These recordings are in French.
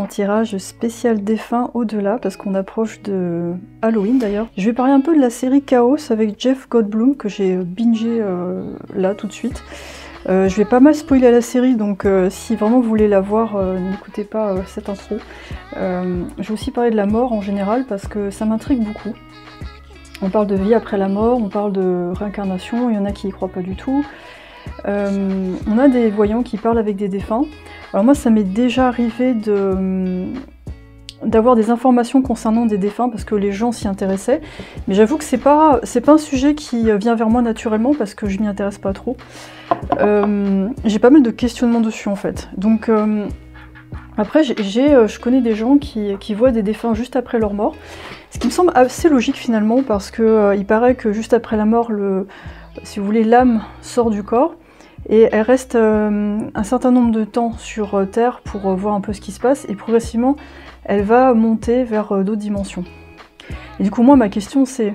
mon tirage spécial défunt au-delà, parce qu'on approche de Halloween d'ailleurs. Je vais parler un peu de la série Chaos avec Jeff Goldblum, que j'ai bingé là tout de suite. Je vais pas mal spoiler la série, donc si vraiment vous voulez la voir, n'écoutez pas cette intro. Je vais aussi parler de la mort en général, parce que ça m'intrigue beaucoup. On parle de vie après la mort, on parle de réincarnation, il y en a qui y croient pas du tout. On a des voyants qui parlent avec des défunts. Alors moi ça m'est déjà arrivé d'avoir des informations concernant des défunts parce que les gens s'y intéressaient, mais j'avoue que c'est pas un sujet qui vient vers moi naturellement parce que je m'y intéresse pas trop. J'ai pas mal de questionnements dessus en fait. Donc après je connais des gens qui voient des défunts juste après leur mort, ce qui me semble assez logique finalement parce que il paraît que juste après la mort, si vous voulez, l'âme sort du corps et elle reste un certain nombre de temps sur Terre pour voir un peu ce qui se passe et progressivement elle va monter vers d'autres dimensions. Et du coup moi ma question c'est,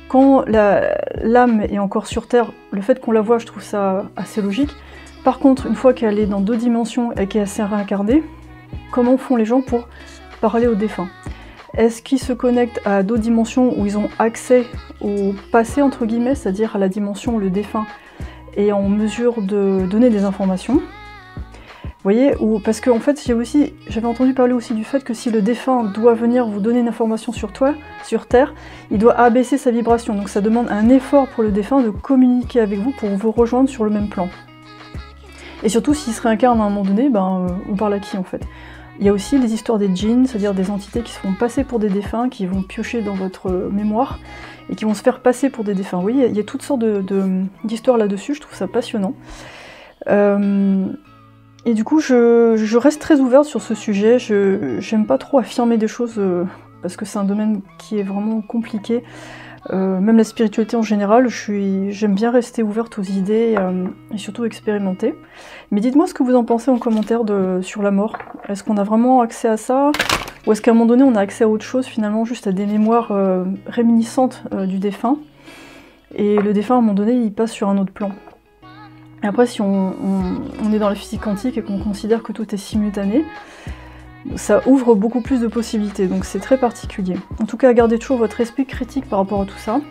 quand l'âme est encore sur Terre, le fait qu'on la voit je trouve ça assez logique. Par contre une fois qu'elle est dans d'autres dimensions et qu'elle s'est réincarnée, comment font les gens pour parler aux défunts? Est-ce qu'ils se connectent à d'autres dimensions où ils ont accès au passé entre guillemets, c'est-à-dire à la dimension où le défunt est en mesure de donner des informations? Vous voyez, parce qu'en fait j'avais entendu parler aussi du fait que si le défunt doit venir vous donner une information sur Terre, il doit abaisser sa vibration, donc ça demande un effort pour le défunt de communiquer avec vous pour vous rejoindre sur le même plan. Et surtout s'il se réincarne à un moment donné, on parle à qui en fait? Il y a aussi les histoires des djinns, c'est-à-dire des entités qui se font passer pour des défunts, qui vont piocher dans votre mémoire et qui vont se faire passer pour des défunts. Vous voyez, il y a toutes sortes d'histoires là-dessus, je trouve ça passionnant. Et du coup, je reste très ouverte sur ce sujet, j'aime pas trop affirmer des choses parce que c'est un domaine qui est vraiment compliqué. Même la spiritualité en général, j'aime bien rester ouverte aux idées et surtout expérimenter. Mais dites-moi ce que vous en pensez en commentaire sur la mort. Est-ce qu'on a vraiment accès à ça? Ou est-ce qu'à un moment donné on a accès à autre chose finalement, juste à des mémoires réminiscentes du défunt? Et le défunt à un moment donné il passe sur un autre plan. Et après si on est dans la physique quantique et qu'on considère que tout est simultané, ça ouvre beaucoup plus de possibilités, donc c'est très particulier. En tout cas, gardez toujours votre esprit critique par rapport à tout ça,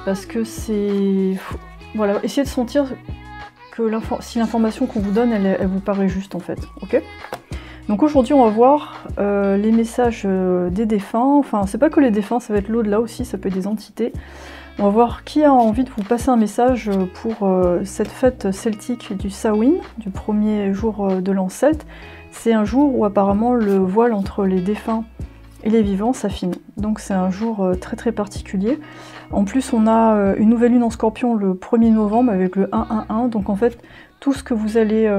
parce que c'est... Voilà, essayez de sentir que si l'information qu'on vous donne, elle vous paraît juste en fait, ok? Donc aujourd'hui, on va voir les messages des défunts, enfin c'est pas que les défunts, ça va être l'au-delà aussi, ça peut être des entités. On va voir qui a envie de vous passer un message pour cette fête celtique du Samhain, du premier jour de l'an celte. C'est un jour où apparemment le voile entre les défunts et les vivants s'affine. Donc c'est un jour très très particulier. En plus on a une nouvelle lune en Scorpion le 1er novembre avec le 1-1-1. Donc en fait tout ce que vous allez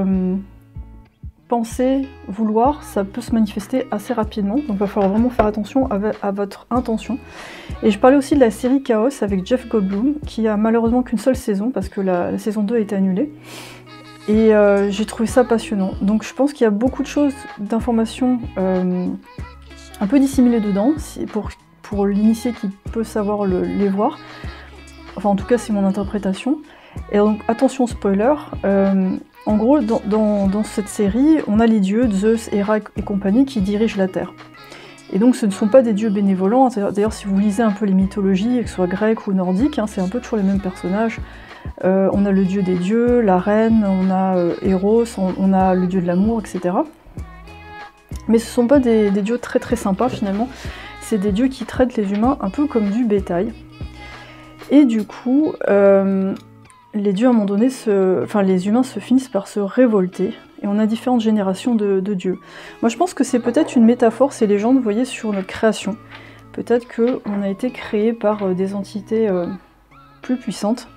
penser, vouloir, ça peut se manifester assez rapidement. Donc il va falloir vraiment faire attention à votre intention. Et je parlais aussi de la série Chaos avec Jeff Goldblum qui a malheureusement qu'une seule saison parce que la saison 2 a été annulée. Et j'ai trouvé ça passionnant. Donc je pense qu'il y a beaucoup de choses, d'informations un peu dissimulées dedans, pour l'initié qui peut savoir les voir. Enfin en tout cas c'est mon interprétation. Et donc attention spoiler, en gros dans cette série, on a les dieux, Zeus, Héra et compagnie qui dirigent la Terre. Et donc ce ne sont pas des dieux bénévolents, d'ailleurs si vous lisez un peu les mythologies, que ce soit grecques ou nordiques, c'est un peu toujours les mêmes personnages. On a le dieu des dieux, la reine, on a Eros, on a le dieu de l'amour, etc. Mais ce ne sont pas des dieux très très sympas finalement, c'est des dieux qui traitent les humains un peu comme du bétail. Et du coup, les dieux à un moment donné, les humains se finissent par se révolter, et on a différentes générations de dieux. Moi je pense que c'est peut-être une métaphore, ces légendes, vous voyez, sur notre création. Peut-être qu'on a été créé par des entités plus puissantes,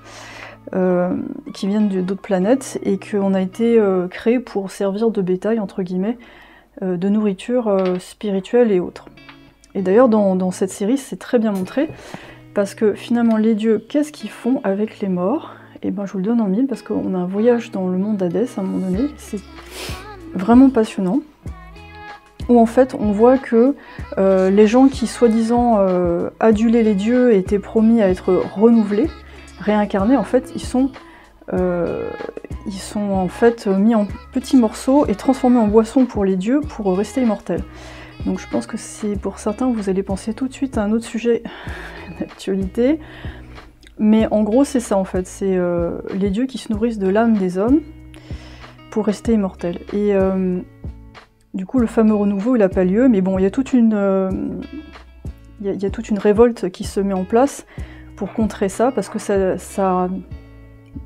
qui viennent d'autres planètes, et qu'on a été créé pour servir de bétail, entre guillemets, de nourriture spirituelle et autres. Et d'ailleurs dans cette série c'est très bien montré, parce que finalement les dieux, qu'est-ce qu'ils font avec les morts? Et ben je vous le donne en mille, parce qu'on a un voyage dans le monde d'Hadès à un moment donné, c'est vraiment passionnant, où en fait on voit que les gens qui soi-disant adulaient les dieux et étaient promis à être renouvelés, réincarnés, en fait ils ils sont en fait mis en petits morceaux et transformés en boissons pour les dieux pour rester immortels. Donc je pense que c'est pour certains, vous allez penser tout de suite à un autre sujet d'actualité. Mais en gros, c'est ça en fait, c'est les dieux qui se nourrissent de l'âme des hommes pour rester immortels. Et du coup, le fameux renouveau, il n'a pas lieu, mais bon, il y a toute une révolte qui se met en place pour contrer ça, parce que ça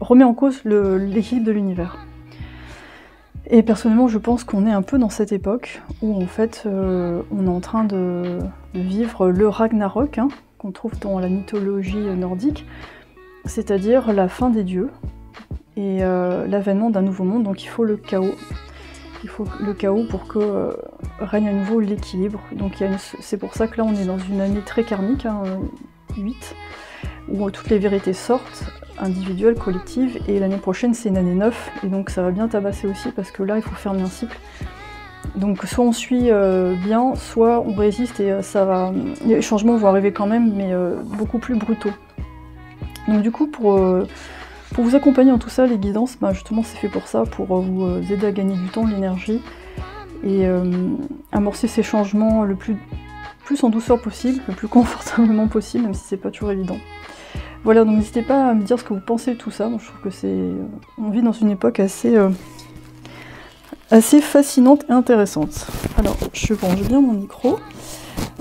remet en cause l'équilibre de l'univers. Et personnellement, je pense qu'on est un peu dans cette époque où en fait, on est en train de vivre le Ragnarok, hein, qu'on trouve dans la mythologie nordique, c'est-à-dire la fin des dieux et l'avènement d'un nouveau monde. Donc il faut le chaos. Il faut le chaos pour que règne à nouveau l'équilibre. Donc c'est pour ça que là, on est dans une année très karmique, hein, 8, où toutes les vérités sortent, individuelles, collectives, et l'année prochaine c'est une année 9, et donc ça va bien tabasser aussi, parce que là il faut fermer un cycle. Donc soit on suit bien, soit on résiste, et les changements vont arriver quand même, mais beaucoup plus brutaux. Donc du coup, pour vous accompagner dans tout ça, les guidances, justement c'est fait pour ça, pour vous aider à gagner du temps, de l'énergie, et amorcer ces changements le plus en douceur possible, le plus confortablement possible, même si c'est pas toujours évident. Voilà, donc n'hésitez pas à me dire ce que vous pensez de tout ça. Moi, je trouve que on vit dans une époque assez fascinante et intéressante. Alors, je branche bien mon micro.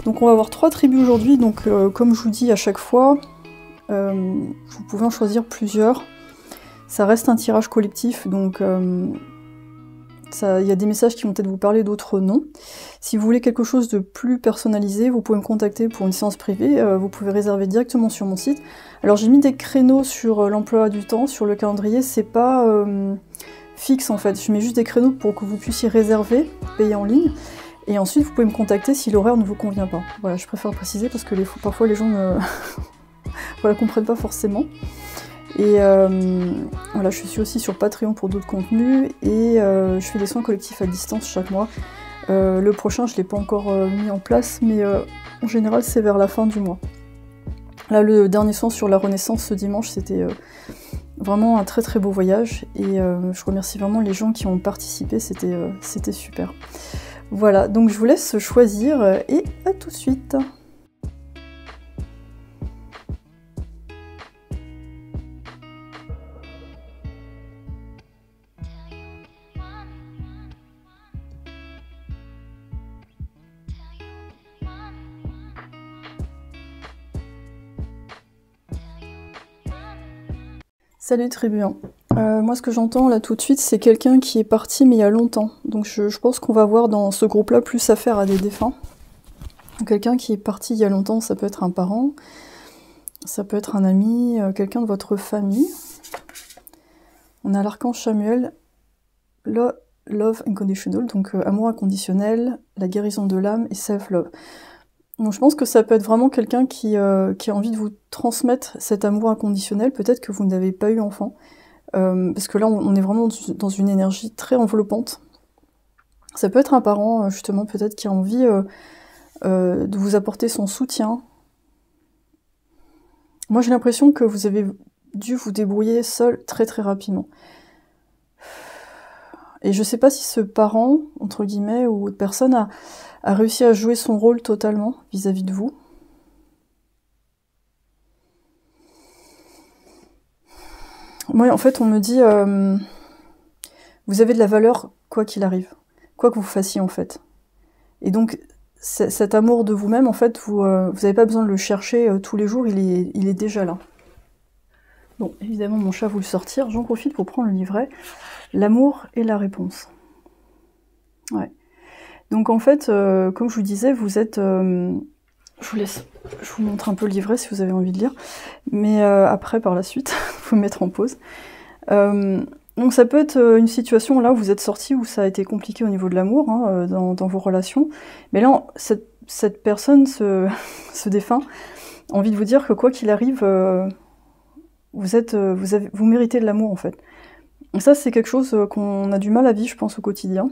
Donc on va avoir 3 tribus aujourd'hui, donc comme je vous dis à chaque fois, vous pouvez en choisir plusieurs. Ça reste un tirage collectif, donc il y a des messages qui vont peut-être vous parler, d'autres non. Si vous voulez quelque chose de plus personnalisé, vous pouvez me contacter pour une séance privée, vous pouvez réserver directement sur mon site. Alors j'ai mis des créneaux sur l'emploi du temps, sur le calendrier, c'est pas fixe en fait, je mets juste des créneaux pour que vous puissiez réserver, payer en ligne, et ensuite vous pouvez me contacter si l'horaire ne vous convient pas. Voilà, je préfère préciser parce que parfois les gens ne comprennent pas forcément. Et voilà, je suis aussi sur Patreon pour d'autres contenus, et je fais des soins collectifs à distance chaque mois. Le prochain, je ne l'ai pas encore mis en place, mais en général, c'est vers la fin du mois. Là, le dernier soin sur la Renaissance ce dimanche, c'était vraiment un très très beau voyage, et je remercie vraiment les gens qui ont participé, c'était super. Voilà, donc je vous laisse choisir, et à tout de suite. Salut Tribuan. Moi ce que j'entends là tout de suite, c'est quelqu'un qui est parti mais il y a longtemps. Donc je pense qu'on va voir dans ce groupe-là plus affaire à des défunts. Quelqu'un qui est parti il y a longtemps, ça peut être un parent, ça peut être un ami, quelqu'un de votre famille. On a l'archange Samuel, Love Unconditional, donc amour inconditionnel, la guérison de l'âme et self-love. Donc je pense que ça peut être vraiment quelqu'un qui a envie de vous transmettre cet amour inconditionnel, peut-être que vous n'avez pas eu enfant, parce que là on est vraiment dans une énergie très enveloppante. Ça peut être un parent, justement, peut-être qui a envie de vous apporter son soutien. Moi j'ai l'impression que vous avez dû vous débrouiller seul très très rapidement. Et je sais pas si ce parent, entre guillemets, ou autre personne a réussi à jouer son rôle totalement vis-à-vis de vous. Moi, en fait, on me dit, vous avez de la valeur quoi qu'il arrive, quoi que vous fassiez en fait. Et donc, cet amour de vous-même, en fait, vous n'avez pas besoin de le chercher tous les jours, il est déjà là. Bon, évidemment, mon chat voulait sortir, j'en profite pour prendre le livret. L'amour et la réponse. Ouais. Donc en fait, comme je vous disais, vous êtes... je vous montre un peu le livret si vous avez envie de lire, mais après, par la suite, vous me mettre en pause. Donc ça peut être une situation là où vous êtes sorti, où ça a été compliqué au niveau de l'amour, hein, dans vos relations, mais là, cette personne, ce défunt, a envie de vous dire que quoi qu'il arrive, vous méritez de l'amour en fait. Et ça, c'est quelque chose qu'on a du mal à vivre, je pense, au quotidien.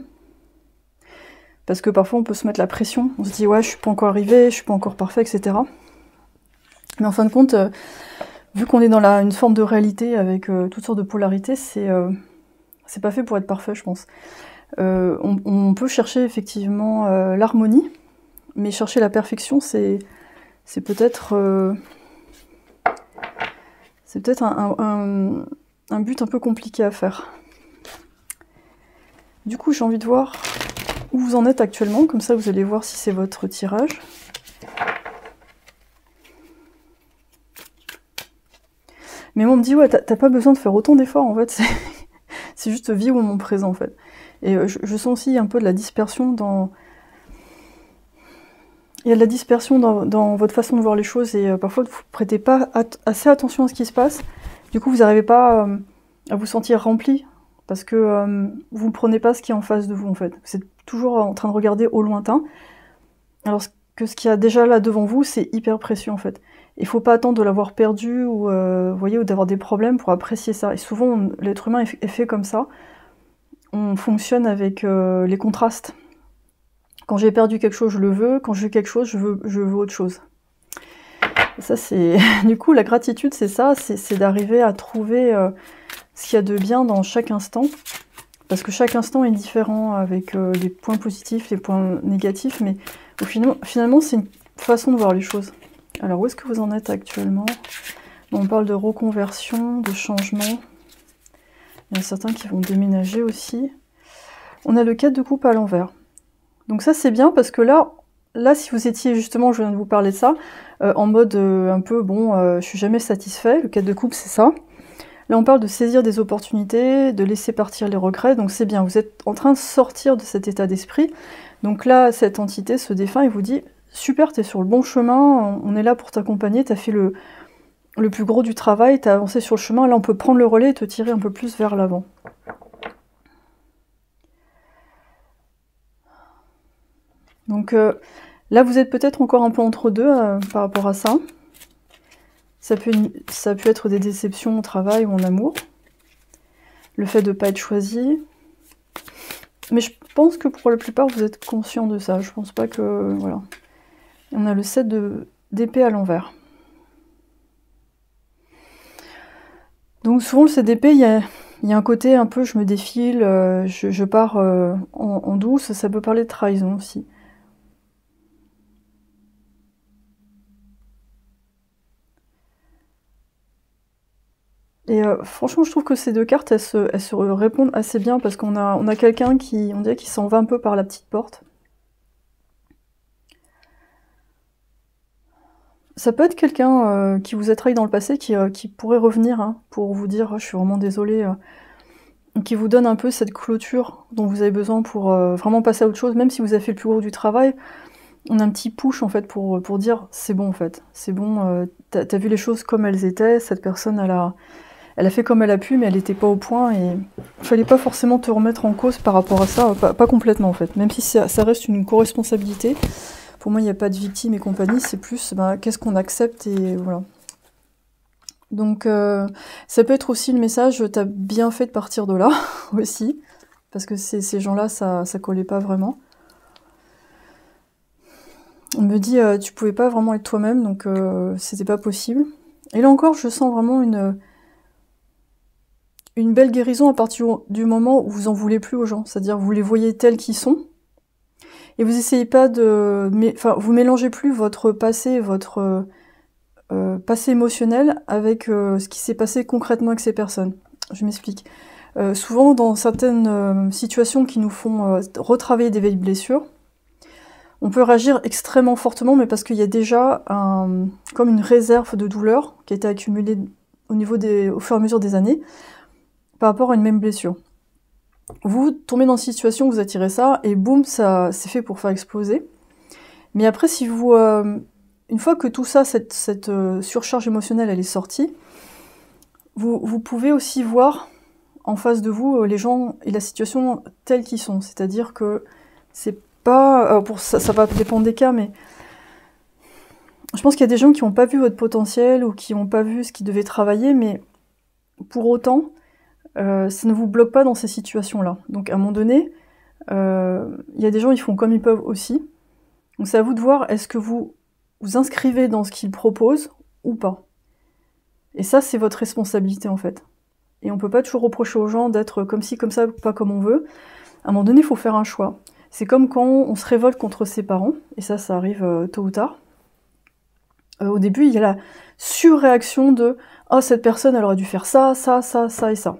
Parce que parfois, on peut se mettre la pression. On se dit, ouais, je suis pas encore arrivée, je suis pas encore parfait, etc. Mais en fin de compte, vu qu'on est dans une forme de réalité avec toutes sortes de polarités, c'est c'est pas fait pour être parfait, je pense. On peut chercher effectivement l'harmonie, mais chercher la perfection, c'est peut-être un but un peu compliqué à faire. Du coup, j'ai envie de voir où vous en êtes actuellement, comme ça vous allez voir si c'est votre tirage. Mais on me dit, ouais, t'as pas besoin de faire autant d'efforts, en fait, c'est juste vivre au moment présent, en fait. Et je sens aussi un peu de la dispersion dans... Il y a de la dispersion dans votre façon de voir les choses, et parfois vous prêtez pas assez attention à ce qui se passe. Du coup, vous n'arrivez pas à vous sentir rempli, parce que vous ne prenez pas ce qui est en face de vous, en fait. Vous êtes toujours en train de regarder au lointain, alors que ce qu'il y a déjà là devant vous, c'est hyper précieux, en fait. Il ne faut pas attendre de l'avoir perdu, ou, voyez, ou d'avoir des problèmes pour apprécier ça. Et souvent, l'être humain est fait comme ça. On fonctionne avec les contrastes. Quand j'ai perdu quelque chose, je le veux. Quand j'ai quelque chose, je veux autre chose. Et ça, c'est... Du coup, la gratitude, c'est ça, c'est d'arriver à trouver ce qu'il y a de bien dans chaque instant. Parce que chaque instant est différent, avec les points positifs, les points négatifs, mais finalement, c'est une façon de voir les choses. Alors, où est-ce que vous en êtes actuellement? On parle de reconversion, de changement. Il y en a certains qui vont déménager aussi. On a le 4 de coupe à l'envers. Donc ça, c'est bien parce que là, si vous étiez justement, je viens de vous parler de ça, en mode un peu, bon, je suis jamais satisfait, le 4 de coupe, c'est ça. Là, on parle de saisir des opportunités, de laisser partir les regrets, donc c'est bien. Vous êtes en train de sortir de cet état d'esprit. Donc là, cette entité se défend et vous dit, super, t'es sur le bon chemin, on est là pour t'accompagner, t'as fait le plus gros du travail, t'as avancé sur le chemin, là on peut prendre le relais et te tirer un peu plus vers l'avant. Donc là vous êtes peut-être encore un peu entre deux par rapport à ça. Ça peut être des déceptions au travail ou en amour. Le fait de ne pas être choisi. Mais je pense que pour la plupart vous êtes conscient de ça. Je pense pas que... Voilà. On a le 7 d'épée à l'envers. Donc souvent le 7 d'épée, il y a un côté un peu je me défile, je pars en douce, ça peut parler de trahison aussi. Et franchement, je trouve que ces deux cartes, elles se répondent assez bien parce qu'on a quelqu'un qui, on dirait, qui s'en va un peu par la petite porte. Ça peut être quelqu'un qui vous a trahi dans le passé, qui pourrait revenir hein, pour vous dire oh, « je suis vraiment désolée », qui vous donne un peu cette clôture dont vous avez besoin pour vraiment passer à autre chose, même si vous avez fait le plus gros du travail. On a un petit push en fait pour dire « c'est bon en fait, c'est bon, t'as vu les choses comme elles étaient, cette personne elle a fait comme elle a pu, mais elle n'était pas au point, et il fallait pas forcément te remettre en cause par rapport à ça, pas complètement en fait, même si ça reste une co-responsabilité. Pour moi, il n'y a pas de victime et compagnie, c'est plus qu'est-ce qu'on accepte, et voilà. Donc ça peut être aussi le message, t'as bien fait de partir de là, aussi, parce que ces gens-là, ça collait pas vraiment. On me dit, tu pouvais pas vraiment être toi-même, donc c'était pas possible. Et là encore, je sens vraiment une belle guérison à partir du moment où vous en voulez plus aux gens, c'est-à-dire vous les voyez tels qu'ils sont, et vous essayez pas de... Enfin, vous mélangez plus votre passé, votre passé émotionnel avec ce qui s'est passé concrètement avec ces personnes. Je m'explique. Souvent, dans certaines situations qui nous font retravailler des vieilles blessures, on peut réagir extrêmement fortement, mais parce qu'il y a déjà comme une réserve de douleur qui a été accumulée au fur et à mesure des années, par rapport à une même blessure. Vous tombez dans une situation, vous attirez ça, et boum, ça c'est fait pour faire exploser. Mais après, si vous... une fois que tout ça, cette surcharge émotionnelle, elle est sortie, vous pouvez aussi voir en face de vous les gens et la situation tels qu'ils sont. C'est-à-dire que c'est pas... ça va dépendre des cas, mais je pense qu'il y a des gens qui n'ont pas vu votre potentiel ou qui n'ont pas vu ce qu'ils devaient travailler, mais pour autant, ça ne vous bloque pas dans ces situations-là. Donc à un moment donné, il y a des gens, ils font comme ils peuvent aussi. Donc c'est à vous de voir, est-ce que vous vous inscrivez dans ce qu'ils proposent ou pas. Et ça, c'est votre responsabilité en fait. Et on peut pas toujours reprocher aux gens d'être comme ci, comme ça, pas comme on veut. À un moment donné, il faut faire un choix. C'est comme quand on se révolte contre ses parents, et ça arrive tôt ou tard. Au début, il y a la surréaction de « Oh, cette personne, elle aurait dû faire ça, ça, ça, ça et ça ».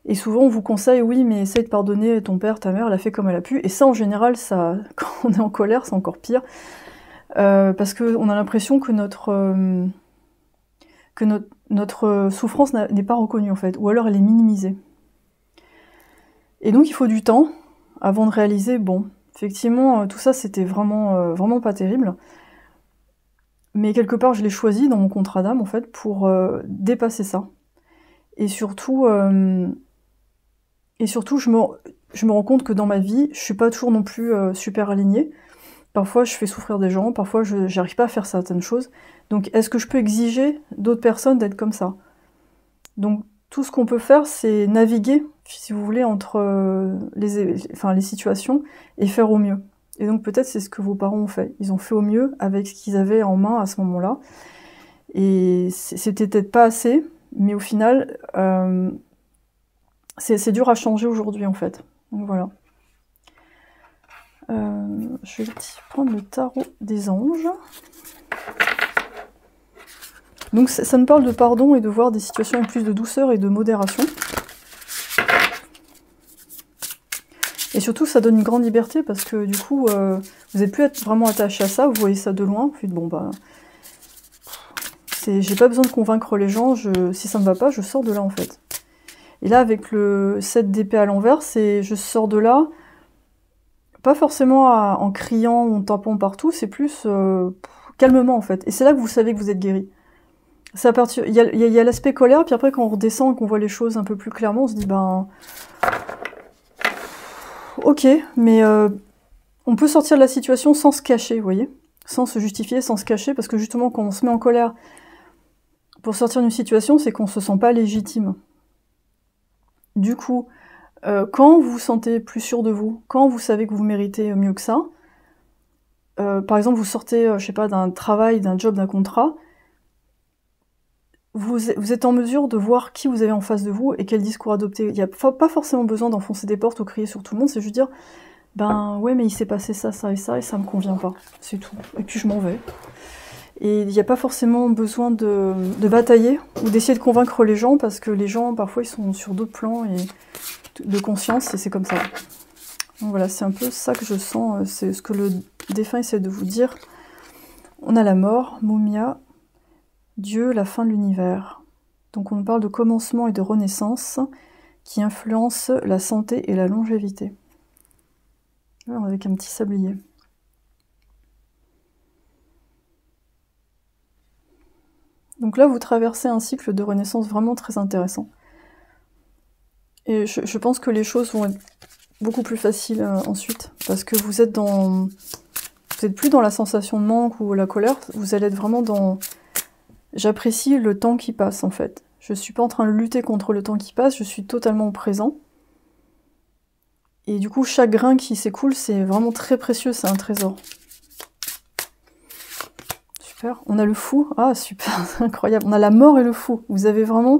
Et souvent, on vous conseille « Oui, mais essaye de pardonner ton père, ta mère, elle a fait comme elle a pu ». Et ça, en général, ça, quand on est en colère, c'est encore pire. Parce qu'on a l'impression que notre souffrance n'est pas reconnue, en fait. Ou alors, elle est minimisée. Et donc, il faut du temps avant de réaliser, bon, effectivement, tout ça, c'était vraiment pas terrible. Mais quelque part, je l'ai choisi dans mon contrat d'âme, en fait, pour dépasser ça. Et surtout, je me rends compte que dans ma vie, je suis pas toujours non plus super alignée. Parfois, je fais souffrir des gens, parfois, je n'arrive pas à faire certaines choses. Donc, est-ce que je peux exiger d'autres personnes d'être comme ça? Donc, tout ce qu'on peut faire, c'est naviguer, si vous voulez, entre les situations et faire au mieux. Et donc, peut-être c'est ce que vos parents ont fait. Ils ont fait au mieux avec ce qu'ils avaient en main à ce moment-là. Et c'était peut-être pas assez, mais au final, c'est dur à changer aujourd'hui, en fait. Donc, voilà. Je vais prendre le tarot des anges. Donc ça nous parle de pardon et de voir des situations avec plus de douceur et de modération. Et surtout, ça donne une grande liberté parce que du coup, vous n'allez plus être vraiment attaché à ça, vous voyez ça de loin, vous dites bon bah, j'ai pas besoin de convaincre les gens, si ça me va pas, je sors de là en fait. Et là, avec le 7 d'épée à l'envers, je sors de là, pas forcément en criant ou en tapant partout, c'est plus calmement en fait. Et c'est là que vous savez que vous êtes guéri. Il y a l'aspect colère, puis après quand on redescend et qu'on voit les choses un peu plus clairement, on se dit ben ok, mais on peut sortir de la situation sans se cacher, vous voyez, sans se justifier, sans se cacher, parce que justement quand on se met en colère pour sortir d'une situation, c'est qu'on se sent pas légitime. Du coup, quand vous vous sentez plus sûr de vous, quand vous savez que vous méritez mieux que ça, par exemple vous sortez, je sais pas, d'un travail, d'un job, d'un contrat, vous êtes en mesure de voir qui vous avez en face de vous et quel discours adopter. Il n'y a pas forcément besoin d'enfoncer des portes ou crier sur tout le monde, c'est juste dire ben ouais mais il s'est passé ça, ça et ça me convient pas, c'est tout. Et puis je m'en vais. Et il n'y a pas forcément besoin de batailler ou d'essayer de convaincre les gens parce que les gens parfois ils sont sur d'autres plans et de conscience et c'est comme ça. Donc voilà, c'est un peu ça que je sens, c'est ce que le défunt essaie de vous dire. On a la mort, Mumia, Dieu, la fin de l'univers. Donc on parle de commencement et de renaissance qui influencent la santé et la longévité. Alors, avec un petit sablier. Donc là, vous traversez un cycle de renaissance vraiment très intéressant. Et je pense que les choses vont être beaucoup plus faciles ensuite, parce que vous êtes plus dans la sensation de manque ou la colère, vous allez être vraiment dans... J'apprécie le temps qui passe, en fait. Je suis pas en train de lutter contre le temps qui passe, je suis totalement au présent. Et du coup, chaque grain qui s'écoule, c'est vraiment très précieux, c'est un trésor. Super. On a le fou. Ah, super, c'est incroyable. On a la mort et le fou. Vous avez vraiment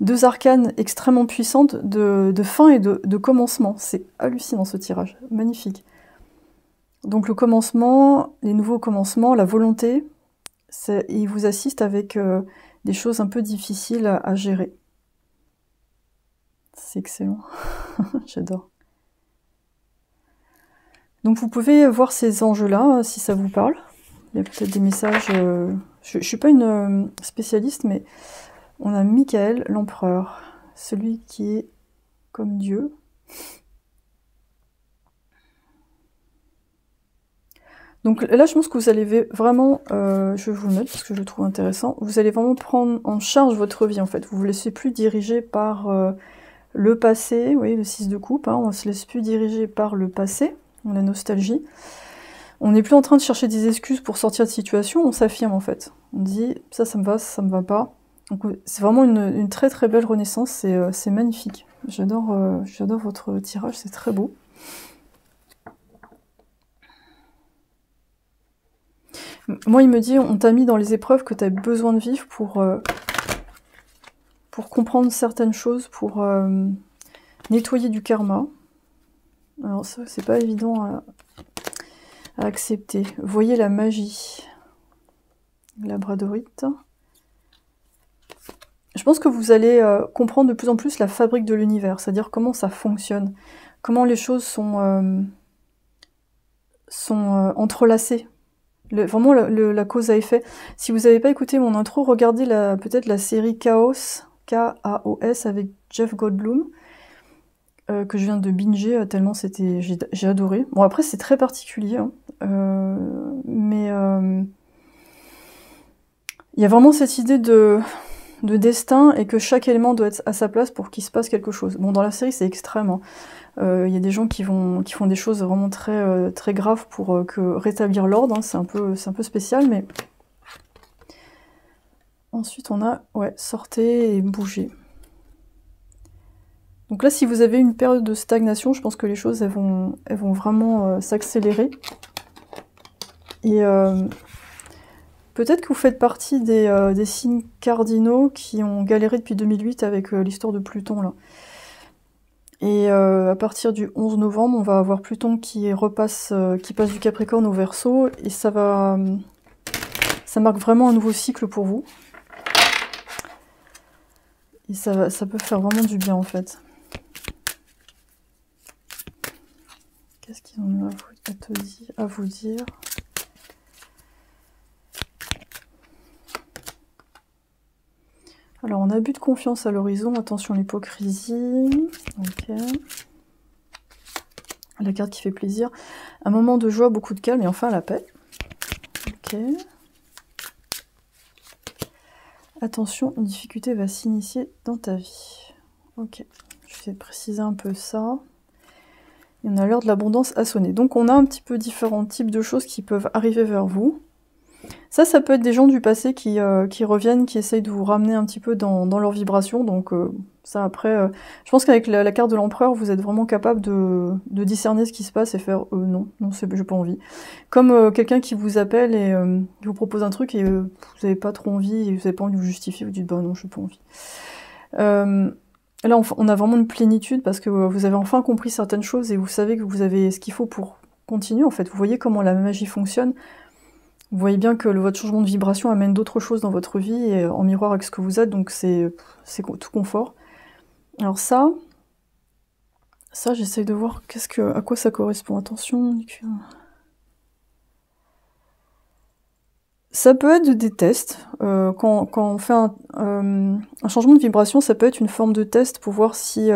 deux arcanes extrêmement puissantes de fin et de commencement. C'est hallucinant, ce tirage. Magnifique. Donc le commencement, les nouveaux commencements, la volonté, il vous assiste avec des choses un peu difficiles à gérer. C'est excellent. J'adore. Donc vous pouvez voir ces enjeux-là, si ça vous parle. Il y a peut-être des messages... je ne suis pas une spécialiste, mais on a Michael, l'empereur, celui qui est comme Dieu. Donc là, je pense que vous allez vraiment... je vais vous le mettre parce que je le trouve intéressant. Vous allez vraiment prendre en charge votre vie, en fait. Vous ne vous laissez plus diriger par le passé. Vous voyez, le 6 de coupe, hein, on ne se laisse plus diriger par le passé, la nostalgie. On n'est plus en train de chercher des excuses pour sortir de situation, on s'affirme en fait. On dit ça me va, ça me va pas. C'est vraiment une très très belle renaissance, c'est magnifique. J'adore votre tirage, c'est très beau. Moi il me dit on t'a mis dans les épreuves que tu as besoin de vivre pour pour comprendre certaines choses, pour nettoyer du karma. Alors ça, c'est pas évident à accepter. Voyez la magie. Labradorite. Je pense que vous allez comprendre de plus en plus la fabrique de l'univers, c'est-à-dire comment ça fonctionne, comment les choses sont entrelacées. Vraiment la cause à effet. Si vous n'avez pas écouté mon intro, regardez peut-être la série Chaos, K-A-O-S, avec Jeff Goldblum, que je viens de binger tellement j'ai adoré. Bon, après c'est très particulier, hein, mais il y a vraiment cette idée de destin et que chaque élément doit être à sa place pour qu'il se passe quelque chose. Bon, dans la série c'est extrême, hein. Y a des gens qui font des choses vraiment très, très graves pour rétablir l'ordre, hein. C'est un peu spécial, mais... Ensuite on a, ouais, sortez et bougez. Donc là, si vous avez une période de stagnation, je pense que les choses elles vont vraiment s'accélérer. Et peut-être que vous faites partie des signes cardinaux qui ont galéré depuis 2008 avec l'histoire de Pluton, là. Et à partir du 11 novembre, on va avoir Pluton qui passe du Capricorne au Verseau, et ça marque vraiment un nouveau cycle pour vous. Et ça peut faire vraiment du bien, en fait. Qu'est-ce qu'ils ont à vous dire? Alors, on a abus de confiance à l'horizon, attention l'hypocrisie. Ok. La carte qui fait plaisir. Un moment de joie, beaucoup de calme et enfin la paix. Ok. Attention, une difficulté va s'initier dans ta vie. Ok. Je vais essayer de préciser un peu ça. Et on a l'heure de l'abondance à sonner. Donc on a un petit peu différents types de choses qui peuvent arriver vers vous. Ça peut être des gens du passé qui reviennent, qui essayent de vous ramener un petit peu dans leur vibration. Donc ça après, je pense qu'avec la carte de l'empereur, vous êtes vraiment capable de discerner ce qui se passe et faire non, j'ai pas envie. Comme quelqu'un qui vous appelle et qui vous propose un truc et vous n'avez pas trop envie, et vous n'avez pas envie de vous justifier, vous dites bah non, j'ai pas envie. Là, on a vraiment une plénitude parce que vous avez enfin compris certaines choses et vous savez que vous avez ce qu'il faut pour continuer. En fait, vous voyez comment la magie fonctionne. Vous voyez bien que votre changement de vibration amène d'autres choses dans votre vie et en miroir avec ce que vous êtes, donc c'est tout confort. Alors ça j'essaye de voir à quoi ça correspond. Attention. Ça peut être des tests. Quand on fait un changement de vibration, ça peut être une forme de test pour voir si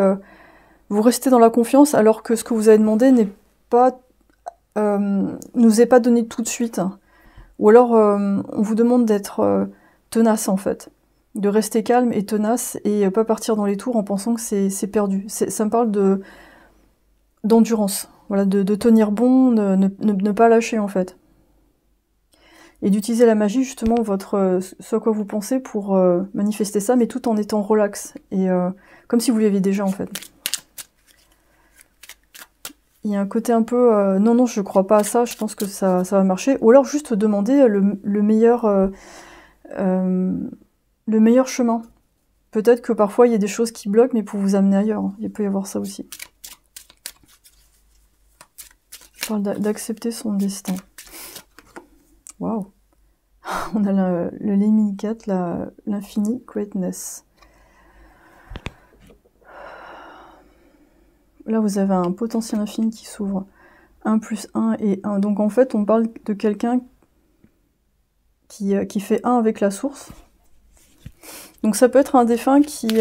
vous restez dans la confiance alors que ce que vous avez demandé nous est pas donné tout de suite. Ou alors, on vous demande d'être tenace, en fait. De rester calme et tenace, et pas partir dans les tours en pensant que c'est perdu. Ça me parle d'endurance. Voilà, de tenir bon, ne pas lâcher, en fait. Et d'utiliser la magie, justement, ce à quoi vous pensez, pour manifester ça, mais tout en étant relax. Et comme si vous l'aviez déjà, en fait. Il y a un côté un peu non, je crois pas à ça, je pense que ça va marcher. Ou alors juste demander le meilleur chemin. Peut-être que parfois il y a des choses qui bloquent, mais pour vous amener ailleurs. Il peut y avoir ça aussi. Je parle d'accepter son destin. Waouh. On a le Lemmy 4, l'infini greatness. Là, vous avez un potentiel infini qui s'ouvre. 1 plus 1 et 1. Donc, en fait, on parle de quelqu'un qui fait 1 avec la source. Donc, ça peut être un défunt qui...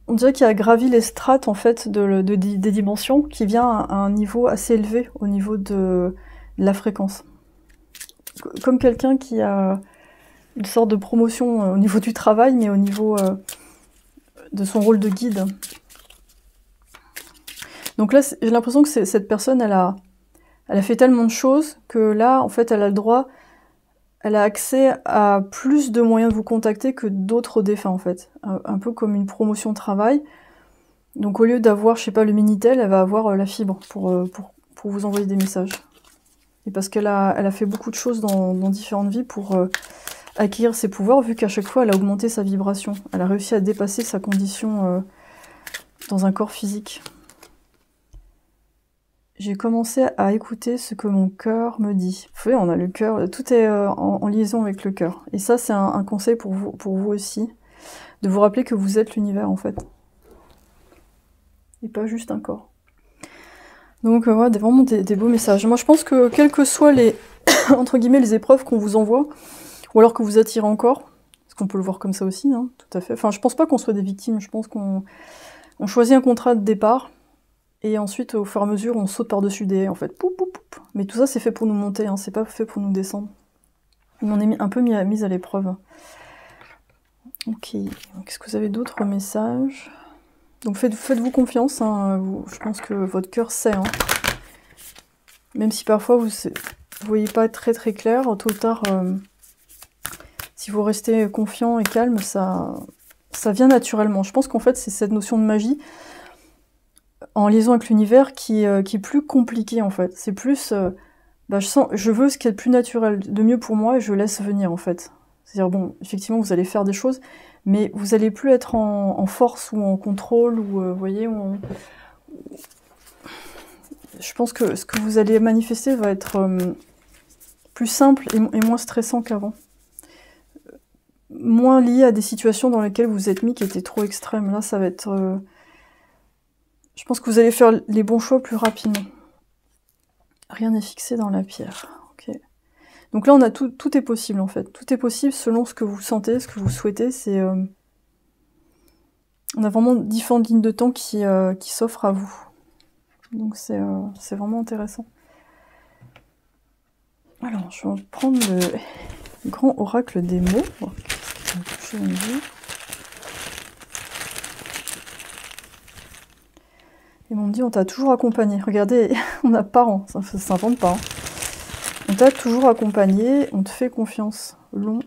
on dirait qu'il a gravi les strates, en fait, des dimensions, qui vient à un niveau assez élevé au niveau de la fréquence. Comme quelqu'un qui a une sorte de promotion au niveau du travail, mais au niveau... de son rôle de guide. Donc là, j'ai l'impression que cette personne, elle a fait tellement de choses que là, en fait, elle a le droit, elle a accès à plus de moyens de vous contacter que d'autres défunts, en fait. Un peu comme une promotion de travail. Donc au lieu d'avoir, je sais pas, le Minitel, elle va avoir la fibre pour vous envoyer des messages. Et parce qu'elle a fait beaucoup de choses dans différentes vies pour acquérir ses pouvoirs, vu qu'à chaque fois, elle a augmenté sa vibration. Elle a réussi à dépasser sa condition dans un corps physique. J'ai commencé à écouter ce que mon cœur me dit. Vous voyez, on a le cœur, tout est en liaison avec le cœur. Et ça, c'est un conseil pour vous aussi, de vous rappeler que vous êtes l'univers, en fait. Et pas juste un corps. Donc voilà, vraiment des beaux messages. Moi, je pense que quelles que soient les, entre guillemets, les épreuves qu'on vous envoie, ou alors que vous attirez encore, parce qu'on peut le voir comme ça aussi, hein, tout à fait. Enfin, je pense pas qu'on soit des victimes, je pense qu'on choisit un contrat de départ, et ensuite, au fur et à mesure, on saute par-dessus des haies, en fait. Poup, poup, poup. Mais tout ça, c'est fait pour nous monter, hein, c'est pas fait pour nous descendre. Mais on est un peu mis à l'épreuve. Ok, qu'est-ce que vous avez d'autres messages? Donc faites-vous confiance, hein, je pense que votre cœur sait. Hein. Même si parfois vous voyez pas très très clair, tôt ou tard, si vous restez confiant et calme, ça vient naturellement. Je pense qu'en fait c'est cette notion de magie, en liaison avec l'univers, qui est plus compliquée en fait. C'est plus, je veux ce qui est le plus naturel, de mieux pour moi, et je laisse venir en fait. C'est-à-dire, bon, effectivement, vous allez faire des choses, mais vous allez plus être en force ou en contrôle, ou, vous voyez, je pense que ce que vous allez manifester va être plus simple et moins stressant qu'avant. Moins lié à des situations dans lesquelles vous êtes mis qui étaient trop extrêmes. Là, ça va être... je pense que vous allez faire les bons choix plus rapidement. Rien n'est fixé dans la pierre. Ok. Donc là, on a tout est possible en fait. Tout est possible selon ce que vous sentez, ce que vous souhaitez. C'est, on a vraiment différentes lignes de temps qui s'offrent à vous. Donc c'est vraiment intéressant. Alors, je vais prendre le grand oracle des mots. Ils m'ont dit, on t'a toujours accompagné. Regardez, on a parents, ça ne s'invente pas. Hein. On t'a toujours accompagné, on te fait confiance. Long,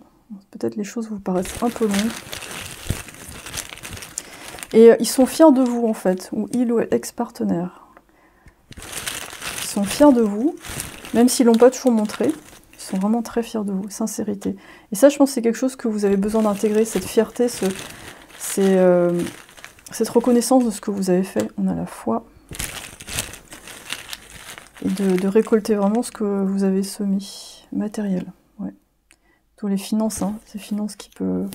peut-être les choses vous paraissent un peu longues. Et ils sont fiers de vous en fait, ou il ou ex-partenaire. Ils sont fiers de vous, même s'ils ne l'ont pas toujours montré. Ils sont vraiment très fiers de vous, sincérité. Et ça, je pense que c'est quelque chose que vous avez besoin d'intégrer, cette fierté, cette reconnaissance de ce que vous avez fait. On a la foi. Et de récolter vraiment ce que vous avez semé. Matériel, ouais. Tous les finances, hein, ces finances qui peuvent...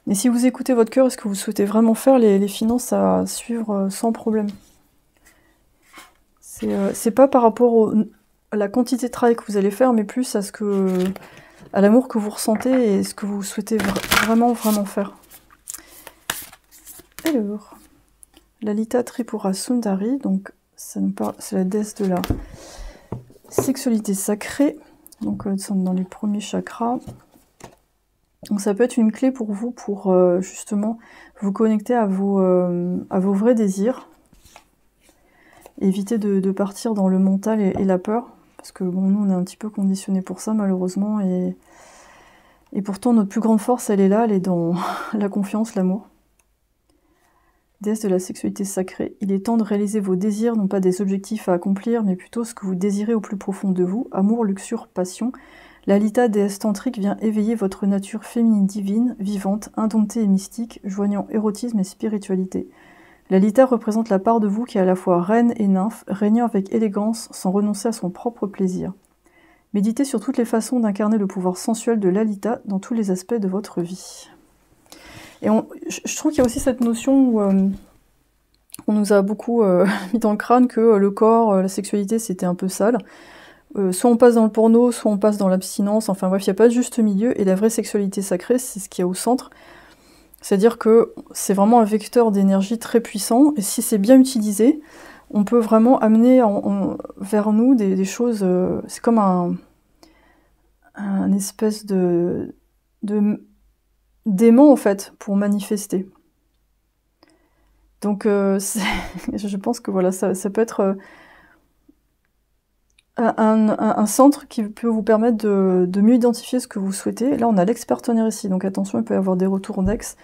Et si vous écoutez votre cœur, est-ce que vous souhaitez vraiment faire les finances à suivre sans problème? C'est pas par rapport à la quantité de travail que vous allez faire, mais plus à l'amour que vous ressentez et ce que vous souhaitez vraiment faire. Alors, Lalita Tripura Sundari, donc c'est la déesse de la sexualité sacrée, donc nous sommes dans les premiers chakras. Donc ça peut être une clé pour vous pour justement vous connecter à vos vrais désirs. Éviter de partir dans le mental et la peur, parce que bon, nous on est un petit peu conditionnés pour ça malheureusement, et pourtant notre plus grande force elle est là, elle est dans la confiance, l'amour. Déesse de la sexualité sacrée, il est temps de réaliser vos désirs, non pas des objectifs à accomplir, mais plutôt ce que vous désirez au plus profond de vous, amour, luxure, passion. Lalita, déesse tantrique, vient éveiller votre nature féminine divine, vivante, indomptée et mystique, joignant érotisme et spiritualité. Lalita représente la part de vous qui est à la fois reine et nymphe, régnant avec élégance sans renoncer à son propre plaisir. Méditez sur toutes les façons d'incarner le pouvoir sensuel de Lalita dans tous les aspects de votre vie. Et je trouve qu'il y a aussi cette notion où on nous a beaucoup mis dans le crâne que le corps, la sexualité, c'était un peu sale. Soit on passe dans le porno, soit on passe dans l'abstinence, enfin bref, il n'y a pas de juste milieu, et la vraie sexualité sacrée, c'est ce qu'il y a au centre. C'est-à-dire que c'est vraiment un vecteur d'énergie très puissant, et si c'est bien utilisé, on peut vraiment amener vers nous des choses... c'est comme un espèce d'aimant, en fait, pour manifester. Donc, je pense que voilà, ça peut être un centre qui peut vous permettre de mieux identifier ce que vous souhaitez. Là, on a l'ex-partenaire ici, donc attention, il peut y avoir des retours d'ex.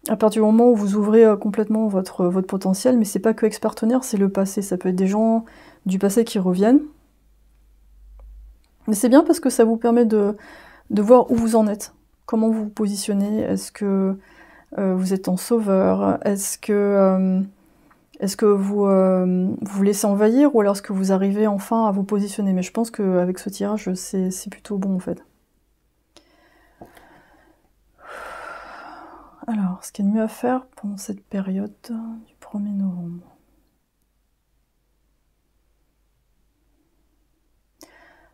À partir du moment où vous ouvrez complètement votre potentiel, mais c'est pas que ex-partenaire, c'est le passé. Ça peut être des gens du passé qui reviennent. Mais c'est bien parce que ça vous permet de voir où vous en êtes, comment vous vous positionnez, est-ce que vous êtes en sauveur, est-ce que vous vous laissez envahir, ou alors est-ce que vous arrivez enfin à vous positionner? Mais je pense qu'avec ce tirage, c'est plutôt bon en fait. Alors, ce qu'il y a de mieux à faire pendant cette période du 1er novembre.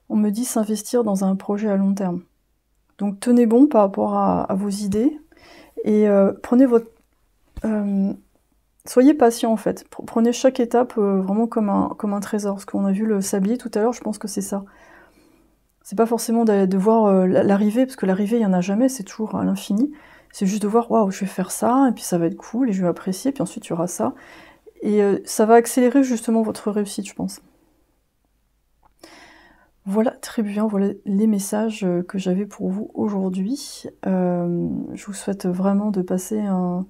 On me dit s'investir dans un projet à long terme. Donc tenez bon par rapport à vos idées, et prenez votre... soyez patient en fait. Prenez chaque étape vraiment comme un trésor. Parce qu'on a vu le sablier tout à l'heure, je pense que c'est ça. C'est pas forcément de voir l'arrivée, parce que l'arrivée, il n'y en a jamais, c'est toujours à l'infini. C'est juste de voir, waouh, je vais faire ça, et puis ça va être cool, et je vais apprécier, puis ensuite il y aura ça. Et ça va accélérer justement votre réussite, je pense. Voilà, très bien, voilà les messages que j'avais pour vous aujourd'hui. Je vous souhaite vraiment de passer un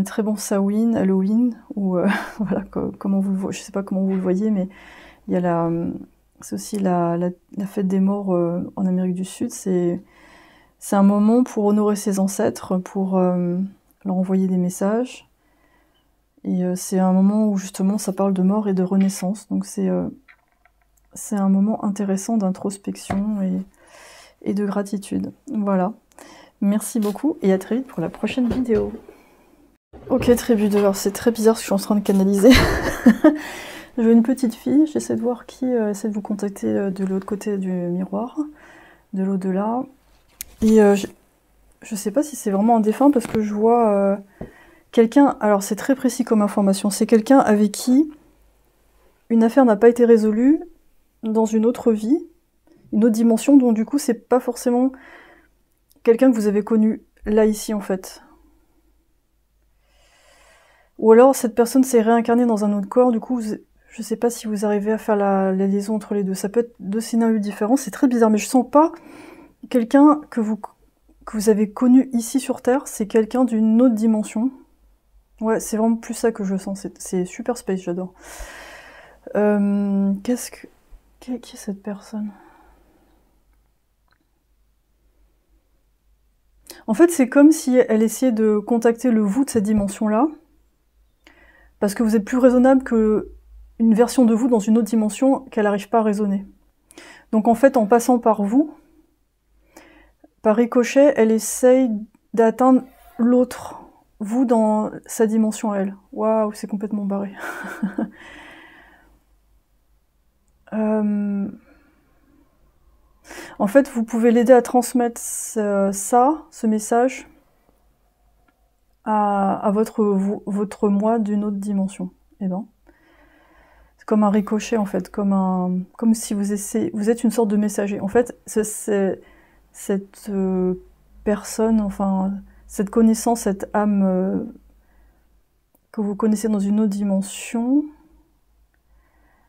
très bon Samhain, Halloween, ou voilà, comment vous le voyez, je sais pas comment vous le voyez, mais il y a c'est aussi la fête des morts en Amérique du Sud. C'est un moment pour honorer ses ancêtres, pour leur envoyer des messages. Et c'est un moment où justement ça parle de mort et de renaissance. Donc c'est un moment intéressant d'introspection et de gratitude. Voilà. Merci beaucoup et à très vite pour la prochaine vidéo. Ok, tribu de l'or, c'est très bizarre ce que je suis en train de canaliser. Je veux une petite fille, j'essaie de voir qui essaie de vous contacter de l'autre côté du miroir, de l'au-delà. Et je sais pas si c'est vraiment un défunt parce que je vois quelqu'un, alors c'est très précis comme information, c'est quelqu'un avec qui une affaire n'a pas été résolue dans une autre vie, une autre dimension, donc du coup c'est pas forcément quelqu'un que vous avez connu là ici en fait. Ou alors cette personne s'est réincarnée dans un autre corps, du coup je sais pas si vous arrivez à faire la liaison entre les deux. Ça peut être deux scénarios différents, c'est très bizarre, mais je sens pas quelqu'un que vous avez connu ici sur Terre, c'est quelqu'un d'une autre dimension. Ouais, c'est vraiment plus ça que je sens, c'est super space, j'adore. Qui est cette personne? En fait, c'est comme si elle essayait de contacter le vous de cette dimension-là, parce que vous êtes plus raisonnable qu'une version de vous dans une autre dimension qu'elle n'arrive pas à raisonner. Donc en fait, en passant par vous, par ricochet, elle essaye d'atteindre l'autre, vous dans sa dimension à elle. Waouh, c'est complètement barré. En fait, vous pouvez l'aider à transmettre ce message à votre moi d'une autre dimension. Eh ben, c'est comme un ricochet en fait, comme si vous êtes une sorte de messager. En fait, cette personne, enfin cette connaissance, cette âme que vous connaissez dans une autre dimension,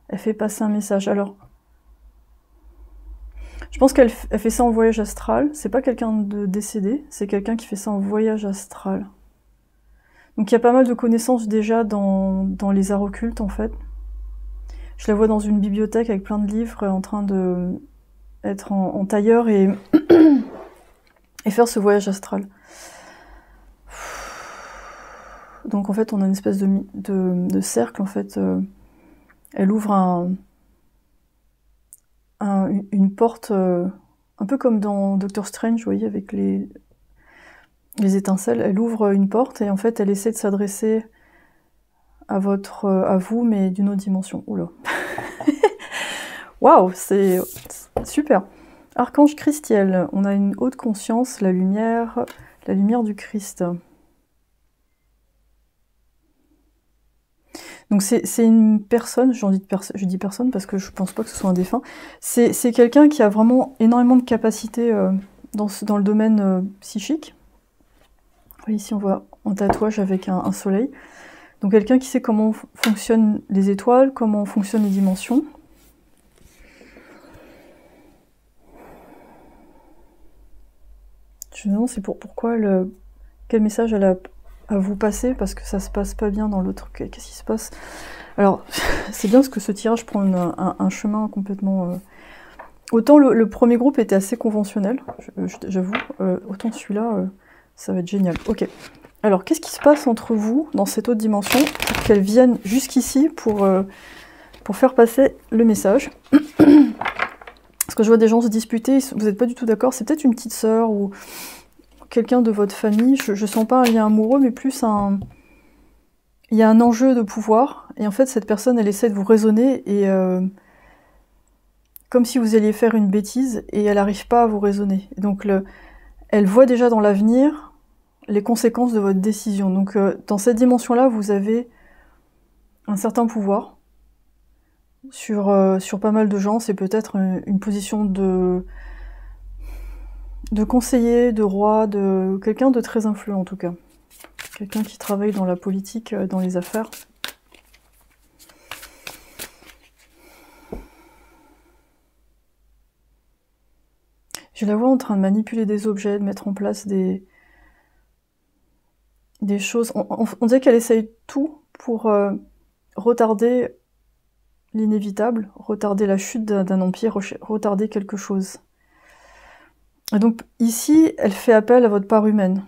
elle fait passer un message. Alors, je pense qu'elle fait ça en voyage astral. C'est pas quelqu'un de décédé, c'est quelqu'un qui fait ça en voyage astral. Donc il y a pas mal de connaissances déjà dans les arts occultes en fait. Je la vois dans une bibliothèque avec plein de livres en train de être en tailleur et faire ce voyage astral. Donc en fait on a une espèce de cercle en fait. Elle ouvre une porte un peu comme dans Doctor Strange, vous voyez, avec les étincelles. Elle ouvre une porte et en fait elle essaie de s'adresser à vous, mais d'une autre dimension. Oula. Waouh, c'est super. Archange Christiel, on a une haute conscience, la lumière du Christ. Donc c'est une personne, je dis personne parce que je pense pas que ce soit un défunt, c'est quelqu'un qui a vraiment énormément de capacités dans le domaine psychique. Ici on voit un tatouage avec un soleil. Donc quelqu'un qui sait comment fonctionnent les étoiles, comment fonctionnent les dimensions. Je me demande c'est pourquoi quel message elle a à vous passer, parce que ça se passe pas bien dans l'autre. Qu'est-ce qui se passe? Alors, c'est bien parce que ce tirage prend un chemin complètement Autant le premier groupe était assez conventionnel, j'avoue, autant celui-là, ça va être génial. Ok. Alors, qu'est-ce qui se passe entre vous, dans cette autre dimension, pour qu'elle vienne jusqu'ici pour faire passer le message? Parce que je vois des gens se disputer, vous n'êtes pas du tout d'accord, c'est peut-être une petite sœur ou quelqu'un de votre famille, je sens pas un lien amoureux, mais plus il y a un enjeu de pouvoir, et en fait cette personne elle essaie de vous raisonner, et comme si vous alliez faire une bêtise, et elle n'arrive pas à vous raisonner. Et donc elle voit déjà dans l'avenir les conséquences de votre décision. Donc dans cette dimension-là, vous avez un certain pouvoir sur pas mal de gens, c'est peut-être une position de conseiller, de roi, de quelqu'un de très influent en tout cas. Quelqu'un qui travaille dans la politique, dans les affaires. Je la vois en train de manipuler des objets, de mettre en place des choses. On dirait qu'elle essaye tout pour retarder l'inévitable, retarder la chute d'un empire, retarder quelque chose. Et donc ici, elle fait appel à votre part humaine.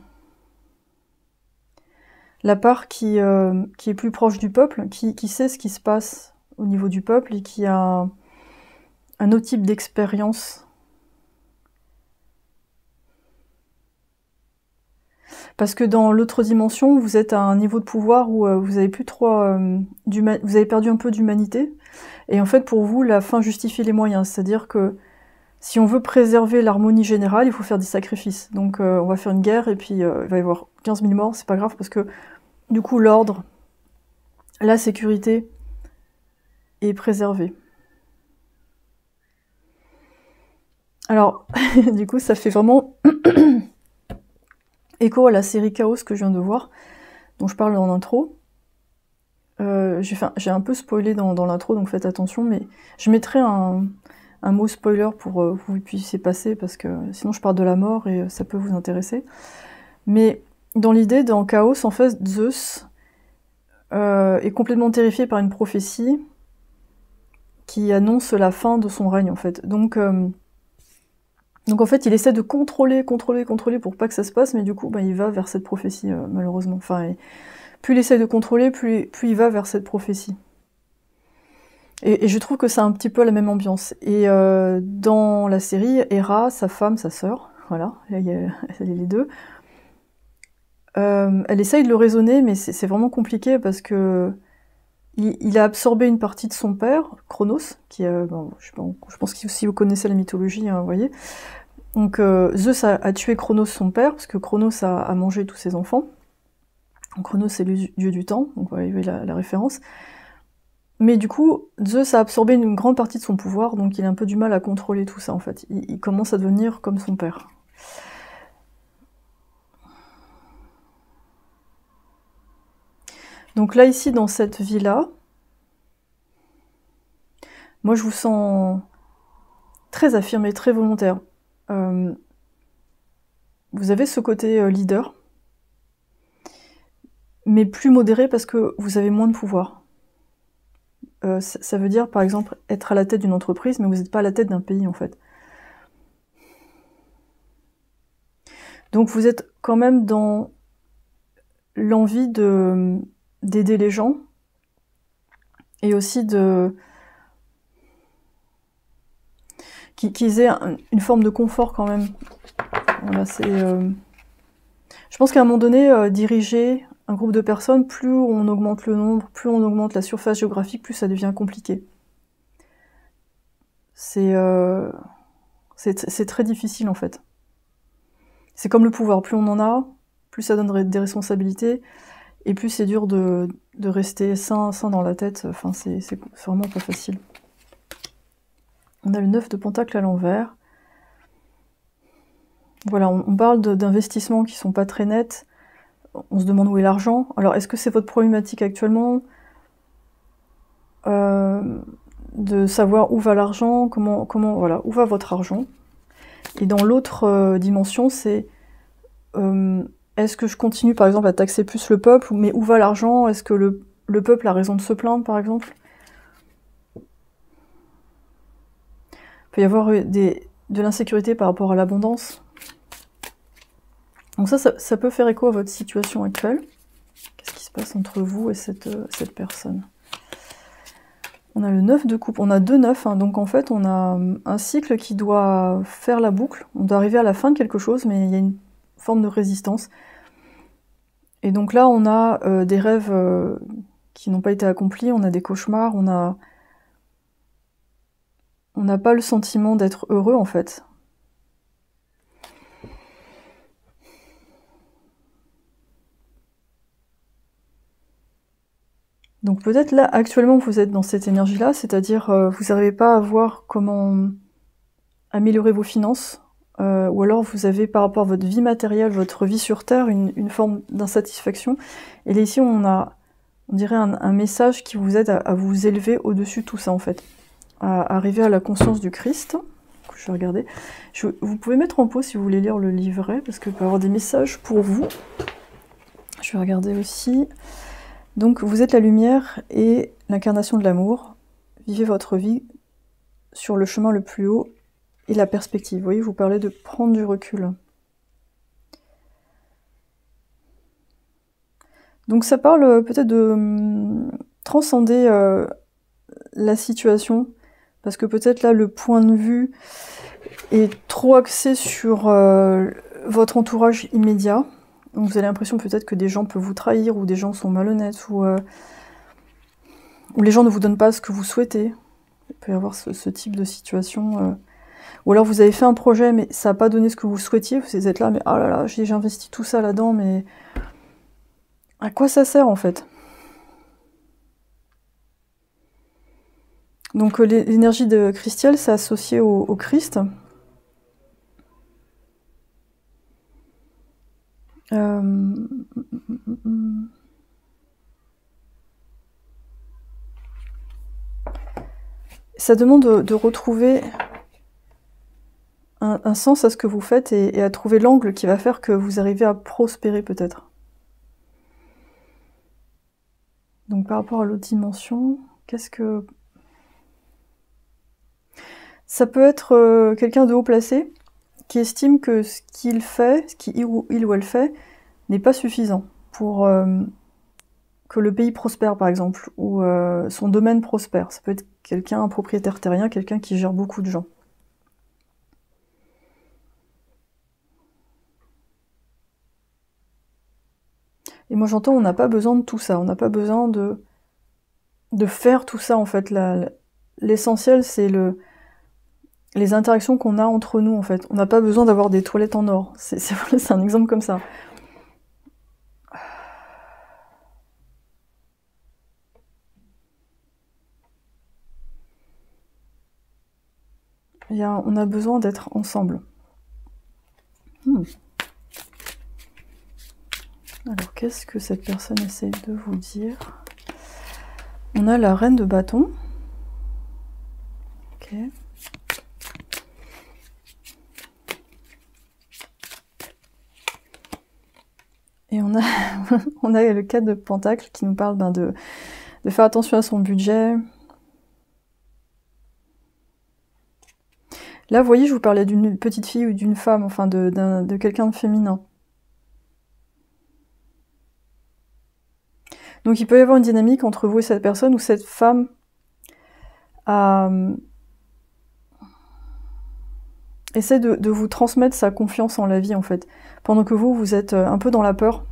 La part qui est plus proche du peuple, qui sait ce qui se passe au niveau du peuple et qui a un autre type d'expérience. Parce que dans l'autre dimension, vous êtes à un niveau de pouvoir où vous avez plus trop, vous avez perdu un peu d'humanité. Et en fait, pour vous, la fin justifie les moyens. C'est-à-dire que si on veut préserver l'harmonie générale, il faut faire des sacrifices. Donc on va faire une guerre et puis il va y avoir 15 000 morts, c'est pas grave parce que du coup l'ordre, la sécurité est préservée. Alors, du coup, ça fait vraiment écho à la série Chaos que je viens de voir, dont je parle en intro. J'ai un peu spoilé dans l'intro, donc faites attention, mais je mettrai un mot spoiler pour que vous puissiez passer, parce que sinon je parle de la mort et ça peut vous intéresser. Mais dans l'idée, dans Chaos, en fait, Zeus est complètement terrifié par une prophétie qui annonce la fin de son règne, en fait. Donc en fait, il essaie de contrôler pour pas que ça se passe, mais du coup, il va vers cette prophétie, malheureusement. Enfin, plus il essaie de contrôler, plus il va vers cette prophétie. Et je trouve que c'est un petit peu la même ambiance. Et dans la série, Hera, sa femme, sa sœur, voilà, là, il y a les deux, elle essaye de le raisonner, mais c'est vraiment compliqué parce que il a absorbé une partie de son père, Chronos, qui je pense que si vous connaissez la mythologie, hein, vous voyez. Donc Zeus a tué Chronos, son père, parce que Chronos a mangé tous ses enfants. Donc, Chronos, c'est le dieu du temps, donc vous voyez la référence. Mais du coup, Zeus a absorbé une grande partie de son pouvoir, donc il a un peu du mal à contrôler tout ça, en fait. Il commence à devenir comme son père. Donc là, ici, dans cette vie-là, moi, je vous sens très affirmé, très volontaire. Vous avez ce côté leader, mais plus modéré parce que vous avez moins de pouvoir. Ça veut dire, par exemple, être à la tête d'une entreprise, mais vous n'êtes pas à la tête d'un pays, en fait. Donc vous êtes quand même dans l'envie d'aider les gens, et aussi qu'ils aient une forme de confort quand même. Voilà, je pense qu'à un moment donné, diriger un groupe de personnes, plus on augmente le nombre, plus on augmente la surface géographique, plus ça devient compliqué. C'est très difficile en fait. C'est comme le pouvoir, plus on en a, plus ça donne des responsabilités, et plus c'est dur de rester sain dans la tête. Enfin, c'est vraiment pas facile. On a le 9 de pentacle à l'envers. Voilà, on parle d'investissements qui sont pas très nets. On se demande où est l'argent. Alors, est-ce que c'est votre problématique actuellement de savoir où va l'argent, voilà, où va votre argent? Et dans l'autre dimension, c'est est-ce que je continue, par exemple, à taxer plus le peuple, mais où va l'argent? Est-ce que le peuple a raison de se plaindre, par exemple? peut y avoir de l'insécurité par rapport à l'abondance. Donc ça peut faire écho à votre situation actuelle. Qu'est-ce qui se passe entre vous et cette personne? On a le 9 de coupe, on a 2 9, hein, donc en fait on a un cycle qui doit faire la boucle, on doit arriver à la fin de quelque chose, mais il y a une forme de résistance. Et donc là on a des rêves qui n'ont pas été accomplis, on a des cauchemars, on n'a pas le sentiment d'être heureux en fait. Donc peut-être là, actuellement, vous êtes dans cette énergie-là, c'est-à-dire vous n'arrivez pas à voir comment améliorer vos finances, ou alors vous avez par rapport à votre vie matérielle, votre vie sur Terre, une forme d'insatisfaction. Et là ici, on dirait un message qui vous aide à vous élever au-dessus de tout ça en fait, à arriver à la conscience du Christ. Je vais regarder. Vous pouvez mettre en pause si vous voulez lire le livret, parce qu'il peut y avoir des messages pour vous. Je vais regarder aussi. Donc vous êtes la lumière et l'incarnation de l'amour. Vivez votre vie sur le chemin le plus haut et la perspective. Vous voyez, vous parlez de prendre du recul. Donc ça parle peut-être de transcender la situation, parce que peut-être là le point de vue est trop axé sur votre entourage immédiat. Donc vous avez l'impression peut-être que des gens peuvent vous trahir, ou des gens sont malhonnêtes, ou les gens ne vous donnent pas ce que vous souhaitez. Il peut y avoir ce type de situation. Ou alors vous avez fait un projet, mais ça n'a pas donné ce que vous souhaitiez, vous êtes là, mais oh là là, j'ai investi tout ça là-dedans, mais à quoi ça sert en fait? Donc l'énergie de Christiel, c'est associé au Christ. Ça demande de retrouver un sens à ce que vous faites et à trouver l'angle qui va faire que vous arrivez à prospérer peut-être. Donc par rapport à l'autre dimension, qu'est-ce que... Ça peut être quelqu'un de haut placé qui estime que ce qu'il fait, ce qu'il ou elle fait, n'est pas suffisant pour que le pays prospère par exemple, ou son domaine prospère. Ça peut être quelqu'un, un propriétaire terrien, quelqu'un qui gère beaucoup de gens. Et moi j'entends, on n'a pas besoin de tout ça, on n'a pas besoin de faire tout ça en fait. L'essentiel c'est les interactions qu'on a entre nous en fait. On n'a pas besoin d'avoir des toilettes en or. C'est un exemple comme ça. On a besoin d'être ensemble. Alors, qu'est-ce que cette personne essaie de vous dire? On a la reine de bâton. Ok. Et on a, on a le 4 de pentacle qui nous parle de faire attention à son budget. Là, vous voyez, je vous parlais d'une petite fille ou d'une femme, enfin de quelqu'un de féminin. Donc il peut y avoir une dynamique entre vous et cette personne, où cette femme essaie de vous transmettre sa confiance en la vie, en fait. Pendant que vous êtes un peu dans la peur.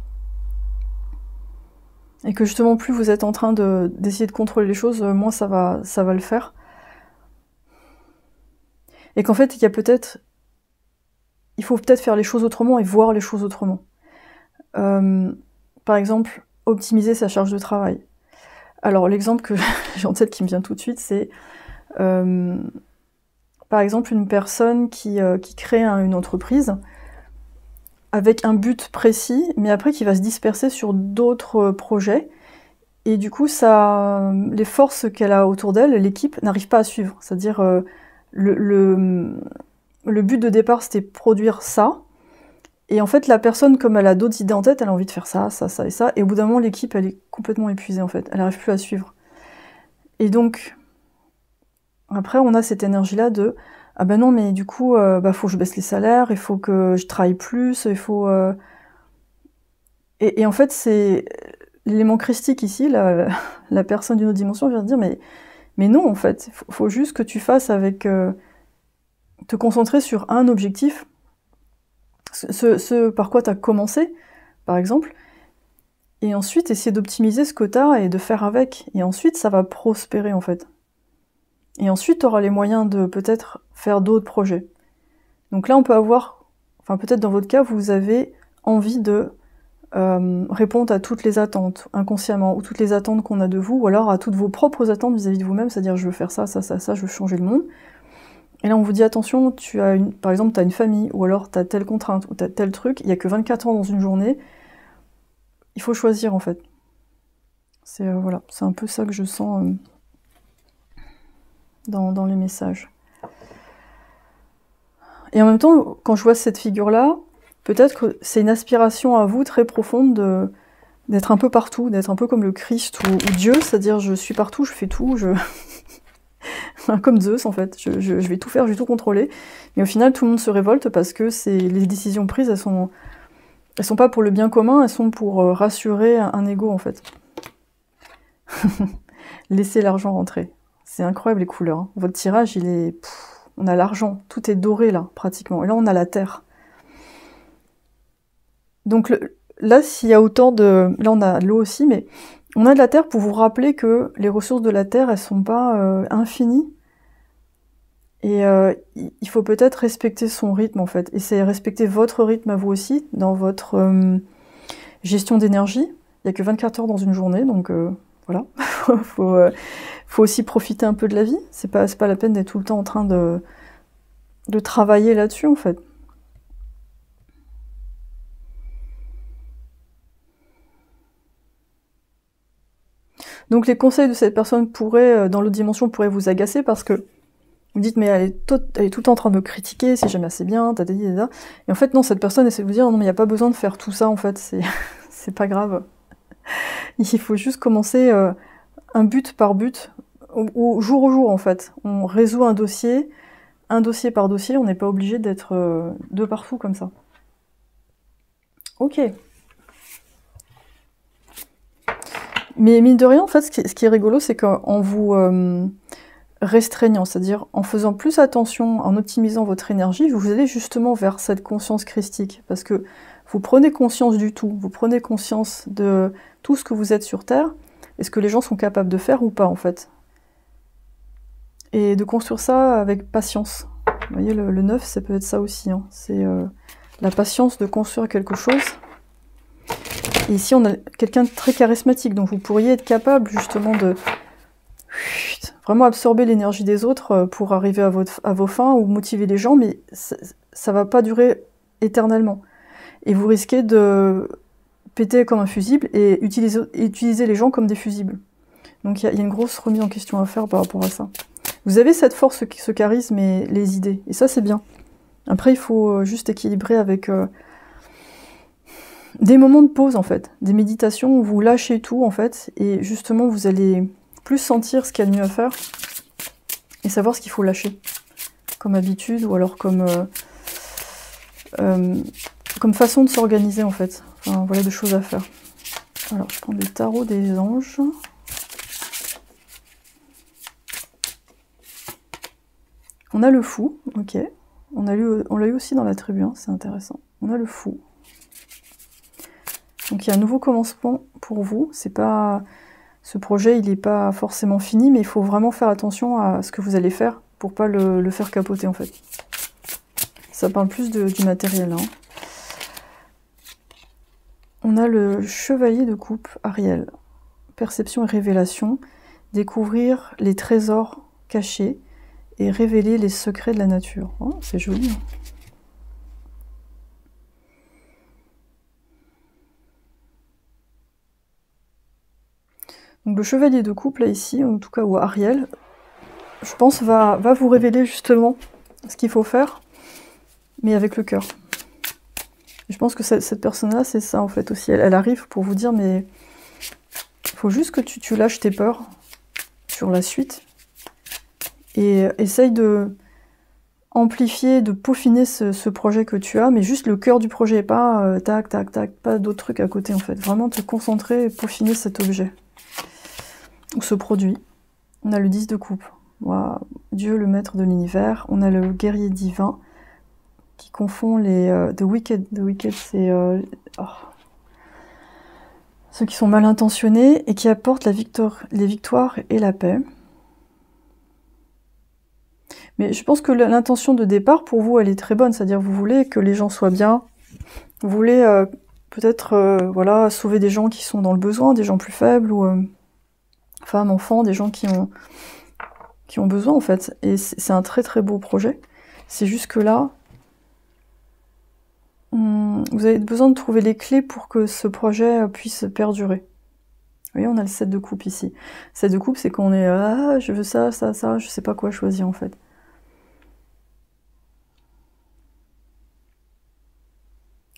Et que justement, plus vous êtes en train d'essayer de contrôler les choses, moins ça va le faire. Et qu'en fait, il faut peut-être faire les choses autrement et voir les choses autrement. Par exemple, optimiser sa charge de travail. Alors l'exemple que j'ai en tête qui me vient tout de suite, c'est par exemple une personne qui crée une entreprise avec un but précis, mais après qui va se disperser sur d'autres projets, et du coup les forces qu'elle a autour d'elle, l'équipe, n'arrive pas à suivre. C'est-à-dire le but de départ c'était produire ça, et en fait la personne, comme elle a d'autres idées en tête, elle a envie de faire ça, ça, ça et ça, et au bout d'un moment l'équipe elle est complètement épuisée en fait, elle n'arrive plus à suivre. Et donc après on a cette énergie là de ah ben non, mais du coup, bah, faut que je baisse les salaires, il faut que je travaille plus, il faut... Et en fait, c'est l'élément christique ici, la personne d'une autre dimension vient de dire, mais non, en fait, faut juste que tu fasses avec... te concentrer sur un objectif, ce par quoi tu as commencé, par exemple, et ensuite essayer d'optimiser ce que tu as et de faire avec. Et ensuite, ça va prospérer, en fait. Et ensuite, tu auras les moyens de peut-être faire d'autres projets. Donc là, on peut avoir... Enfin, peut-être dans votre cas, vous avez envie de répondre à toutes les attentes, inconsciemment, ou toutes les attentes qu'on a de vous, ou alors à toutes vos propres attentes vis-à-vis de vous-même, c'est-à-dire je veux faire ça, ça, ça, ça, je veux changer le monde. Et là, on vous dit, attention, par exemple, tu as une famille, ou alors tu as telle contrainte, ou tu as tel truc, il n'y a que 24 ans dans une journée, il faut choisir, en fait. C'est voilà, c'est un peu ça que je sens dans les messages. Et en même temps, quand je vois cette figure-là, peut-être que c'est une aspiration à vous très profonde d'être un peu partout, d'être un peu comme le Christ ou Dieu, c'est-à-dire je suis partout, je fais tout, comme Zeus en fait, je vais tout faire, je vais tout contrôler. Mais au final, tout le monde se révolte parce que les décisions prises, elles sont pas pour le bien commun, elles sont pour rassurer un ego en fait. Laissez l'argent rentrer. C'est incroyable les couleurs. Hein. Votre tirage, il est... on a l'argent, tout est doré là, pratiquement. Et là, on a la terre. Donc là, s'il y a autant de... Là, on a l'eau aussi, mais on a de la terre pour vous rappeler que les ressources de la terre, elles sont pas infinies. Et il faut peut-être respecter son rythme, en fait. Et c'est respecter votre rythme à vous aussi, dans votre gestion d'énergie. Il n'y a que 24 heures dans une journée, donc voilà. faut aussi profiter un peu de la vie. C'est pas la peine d'être tout le temps en train de travailler là-dessus, en fait. Donc les conseils de cette personne dans l'autre dimension, pourraient vous agacer parce que vous dites, mais elle est tout le temps en train de me critiquer, c'est jamais assez bien, tata. Et en fait, non, cette personne essaie de vous dire, non, mais il n'y a pas besoin de faire tout ça, en fait, c'est pas grave. Il faut juste commencer un but par but, au jour, en fait. On résout un dossier par dossier, on n'est pas obligé d'être de partout comme ça. Ok. Mais mine de rien, en fait, ce qui est rigolo, c'est qu'en vous restreignant, c'est-à-dire en faisant plus attention, en optimisant votre énergie, vous allez justement vers cette conscience christique, parce que vous prenez conscience du tout, vous prenez conscience de tout ce que vous êtes sur Terre, et ce que les gens sont capables de faire ou pas, en fait. Et de construire ça avec patience. Vous voyez, le 9, ça peut être ça aussi, hein. C'est la patience de construire quelque chose. Et ici, on a quelqu'un de très charismatique, donc vous pourriez être capable justement de vraiment absorber l'énergie des autres pour arriver à vos fins ou motiver les gens, mais ça va pas durer éternellement. Et vous risquez de péter comme un fusible et utiliser les gens comme des fusibles. Donc il y a une grosse remise en question à faire par rapport à ça. Vous avez cette force, ce charisme et les idées, et ça c'est bien. Après, il faut juste équilibrer avec des moments de pause, en fait, des méditations où vous lâchez tout, en fait, et justement, vous allez plus sentir ce qu'il y a de mieux à faire et savoir ce qu'il faut lâcher comme habitude ou alors comme façon de s'organiser, en fait. Enfin, voilà, des choses à faire. Alors, je prends le tarot des anges. On a le fou, ok. On l'a eu aussi dans la tribu, hein, c'est intéressant. On a le fou. Donc il y a un nouveau commencement pour vous. Ce projet, il n'est pas forcément fini, mais il faut vraiment faire attention à ce que vous allez faire pour pas le faire capoter, en fait. Ça parle plus du matériel. Hein. On a le chevalier de coupe, Ariel. Perception et révélation. Découvrir les trésors cachés et révéler les secrets de la nature. Oh, c'est joli. Hein. Donc le chevalier de coupe, là, ici, en tout cas, ou Ariel, je pense, va vous révéler justement ce qu'il faut faire, mais avec le cœur. Je pense que cette personne-là, c'est ça, en fait, aussi. Elle arrive pour vous dire, mais il faut juste que tu lâches tes peurs sur la suite, et essaye de amplifier, de peaufiner ce projet que tu as, mais juste le cœur du projet, pas tac, tac, tac, pas d'autres trucs à côté en fait. Vraiment te concentrer et peaufiner cet objet, ou ce produit. On a le 10 de coupe, wow. Dieu le maître de l'univers. On a le guerrier divin, qui confond les... The Wicked. The Wicked, c'est... ceux qui sont mal intentionnés et qui apportent les victoires et la paix. Mais je pense que l'intention de départ, pour vous, elle est très bonne. C'est-à-dire, vous voulez que les gens soient bien. Vous voulez peut-être voilà, sauver des gens qui sont dans le besoin, des gens plus faibles, ou femmes, enfants, des gens qui ont besoin, en fait. Et c'est un très très beau projet. C'est juste que là, vous avez besoin de trouver les clés pour que ce projet puisse perdurer. Vous voyez, on a le 7 de coupe ici. Le 7 de coupe, c'est qu'on est ah, je veux ça, ça, ça, je sais pas quoi choisir en fait.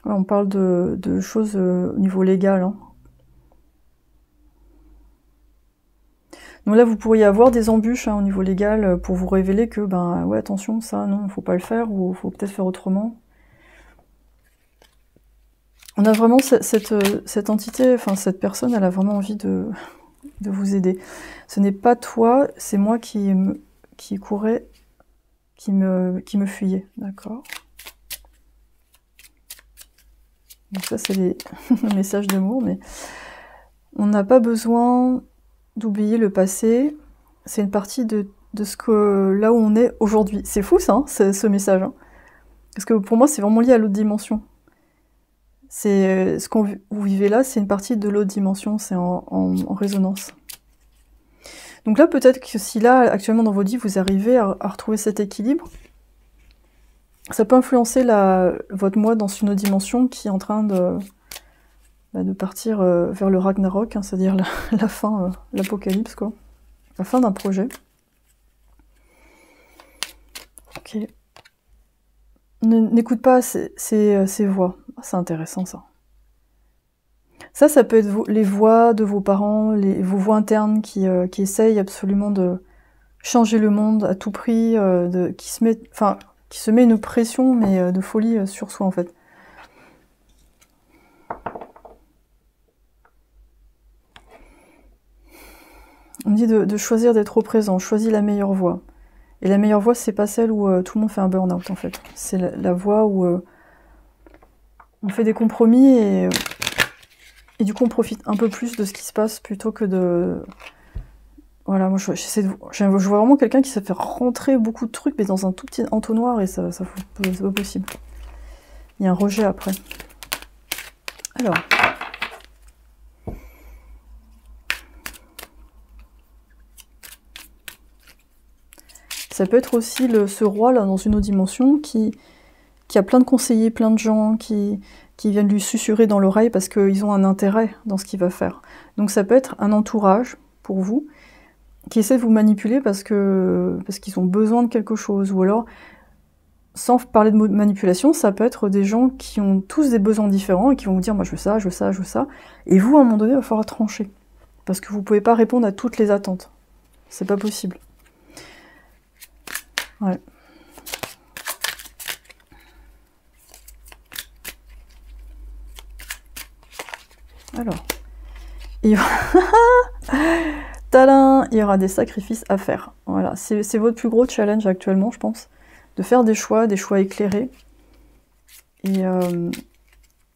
Ouais, on parle de choses au niveau légal. Hein. Donc là, vous pourriez avoir des embûches au niveau légal pour vous révéler que, ben ouais, attention, ça, non, faut pas le faire, ou faut peut-être faire autrement. On a vraiment cette entité, enfin cette personne, elle a vraiment envie de vous aider. Ce n'est pas toi, c'est moi qui courais, qui me fuyait, d'accord? Donc ça, c'est les messages d'amour, mais on n'a pas besoin d'oublier le passé. C'est une partie de ce que là où on est aujourd'hui. C'est fou ça, hein, ce message. Hein. Parce que pour moi, c'est vraiment lié à l'autre dimension. C'est ce qu'on vous vivez là, c'est une partie de l'autre dimension, c'est en résonance. Donc là, peut-être que si là, actuellement dans votre vie, vous arrivez à retrouver cet équilibre, ça peut influencer votre moi dans une autre dimension qui est en train de partir vers le Ragnarok, hein, c'est-à-dire la fin, l'apocalypse, quoi. La fin d'un projet. Ok. N'écoute pas ces voix. C'est intéressant, ça. Ça peut être les voix de vos parents, vos voix internes qui essayent absolument de changer le monde à tout prix, qui se met une pression, mais de folie sur soi, en fait. On me dit de choisir d'être au présent, choisis la meilleure voie. Et la meilleure voie, c'est pas celle où tout le monde fait un burn-out, en fait. C'est la voie où on fait des compromis et du coup on profite un peu plus de ce qui se passe plutôt que de... Voilà, moi je vois vraiment quelqu'un qui sait faire rentrer beaucoup de trucs, mais dans un tout petit entonnoir, et c'est pas possible. Il y a un rejet après. Alors... Ça peut être aussi ce roi là dans une autre dimension qui a plein de conseillers, plein de gens qui viennent lui susurrer dans l'oreille parce qu'ils ont un intérêt dans ce qu'il va faire. Donc ça peut être un entourage pour vous qui essaie de vous manipuler parce qu'ils ont besoin de quelque chose. Ou alors, sans parler de manipulation, ça peut être des gens qui ont tous des besoins différents et qui vont vous dire « moi je veux ça, je veux ça, je veux ça ». Et vous, à un moment donné, il va falloir trancher. Parce que vous ne pouvez pas répondre à toutes les attentes. C'est pas possible. Ouais. Alors, tadam, il y aura des sacrifices à faire. Voilà, c'est votre plus gros challenge actuellement, je pense, de faire des choix éclairés, et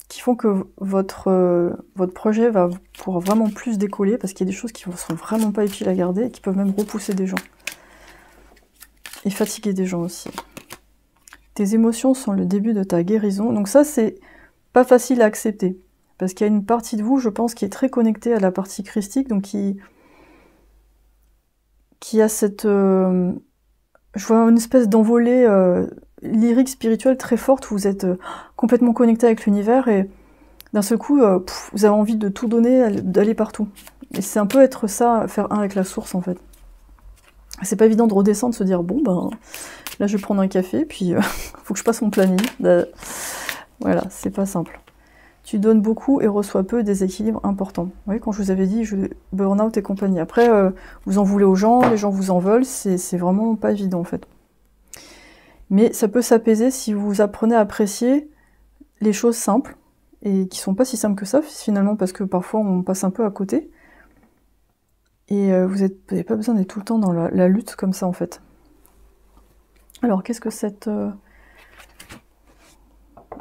qui font que votre projet va pouvoir vraiment plus décoller, parce qu'il y a des choses qui ne sont vraiment pas utiles à garder, et qui peuvent même repousser des gens. Et fatiguer des gens aussi. Tes émotions sont le début de ta guérison. Donc ça, c'est pas facile à accepter. Parce qu'il y a une partie de vous, je pense, qui est très connectée à la partie christique, donc qui a cette... je vois une espèce d'envolée lyrique, spirituelle très forte, où vous êtes complètement connecté avec l'univers, et d'un seul coup, vous avez envie de tout donner, d'aller partout. Et c'est un peu être ça, faire un avec la source, en fait. C'est pas évident de redescendre, de se dire, bon, ben, là je vais prendre un café, puis faut que je passe mon planning. Voilà, c'est pas simple. Tu donnes beaucoup et reçois peu, déséquilibre important. Vous voyez, quand je vous avais dit burn-out et compagnie. Après, vous en voulez aux gens, les gens vous en veulent, c'est vraiment pas évident en fait. Mais ça peut s'apaiser si vous apprenez à apprécier les choses simples, et qui sont pas si simples que ça, finalement, parce que parfois on passe un peu à côté. Et vous n'avez pas besoin d'être tout le temps dans la lutte comme ça, en fait. Alors, qu'est-ce que cette...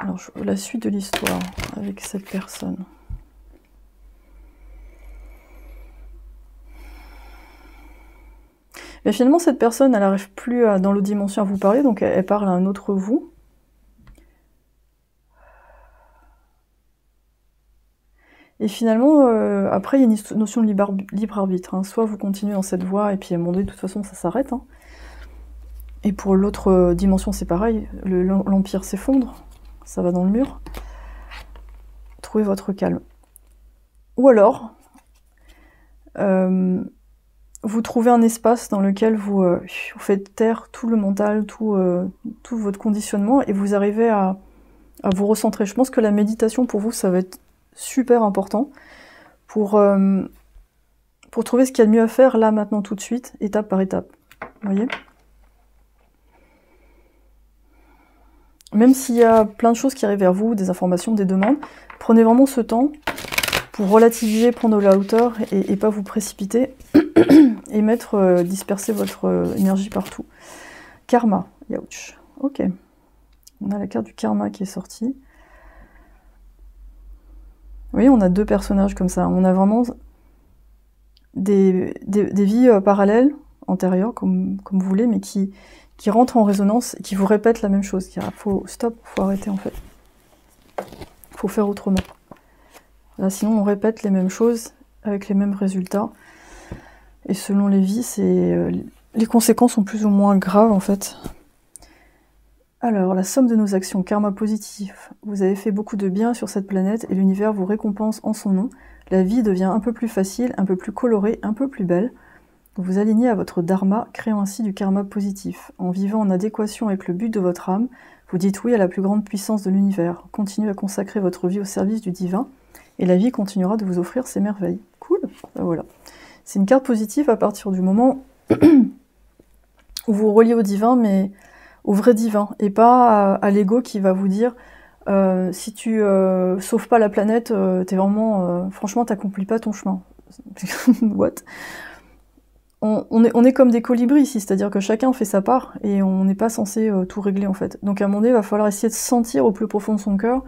Alors, la suite de l'histoire avec cette personne. Mais finalement, cette personne, elle n'arrive plus dans l'autre dimension à vous parler, donc elle parle à un autre vous. Et finalement, après, il y a une notion de libre arbitre. Hein. Soit vous continuez dans cette voie, et puis à un moment donné, de toute façon, ça s'arrête. Hein. Et pour l'autre dimension, c'est pareil. L'Empire s'effondre, ça va dans le mur. Trouvez votre calme. Ou alors, vous trouvez un espace dans lequel vous faites taire tout le mental, tout votre conditionnement, et vous arrivez à vous recentrer. Je pense que la méditation, pour vous, ça va être super important pour trouver ce qu'il y a de mieux à faire là, maintenant, tout de suite, étape par étape. Vous voyez ? Même s'il y a plein de choses qui arrivent vers vous, des informations, des demandes, prenez vraiment ce temps pour relativiser, prendre de la hauteur et pas vous précipiter et disperser votre énergie partout. Karma, youch. Ok. On a la carte du karma qui est sortie. Vous voyez, on a deux personnages comme ça. On a vraiment des vies parallèles, antérieures, comme vous voulez, mais qui rentrent en résonance et qui vous répètent la même chose. Il faut arrêter en fait. Il faut faire autrement. Là, sinon, on répète les mêmes choses avec les mêmes résultats. Et selon les vies, les conséquences sont plus ou moins graves en fait. Alors, la somme de nos actions, karma positif. Vous avez fait beaucoup de bien sur cette planète et l'univers vous récompense en son nom. La vie devient un peu plus facile, un peu plus colorée, un peu plus belle. Vous vous alignez à votre dharma, créant ainsi du karma positif. En vivant en adéquation avec le but de votre âme, vous dites oui à la plus grande puissance de l'univers. Continuez à consacrer votre vie au service du divin et la vie continuera de vous offrir ses merveilles. Cool, ben voilà. C'est une carte positive à partir du moment où vous vous reliez au divin, mais au vrai divin, et pas à l'ego qui va vous dire si tu sauves pas la planète, t'es vraiment... franchement, t'accomplis pas ton chemin. What? On est comme des colibris ici, c'est-à-dire que chacun fait sa part, et on n'est pas censé tout régler en fait. Donc à un moment donné, il va falloir essayer de sentir au plus profond de son cœur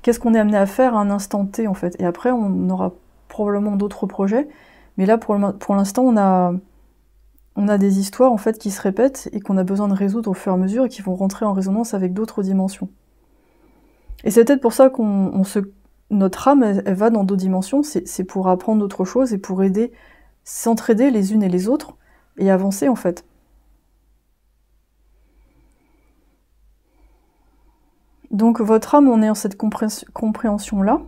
qu'est-ce qu'on est amené à faire à un instant T en fait. Et après, on aura probablement d'autres projets, mais là pour l'instant, on a des histoires en fait qui se répètent et qu'on a besoin de résoudre au fur et à mesure et qui vont rentrer en résonance avec d'autres dimensions. Et c'est peut-être pour ça notre âme, elle va dans d'autres dimensions, c'est pour apprendre d'autres choses et pour s'entraider les unes et les autres et avancer en fait. Donc votre âme, en ayant cette compréhension-là,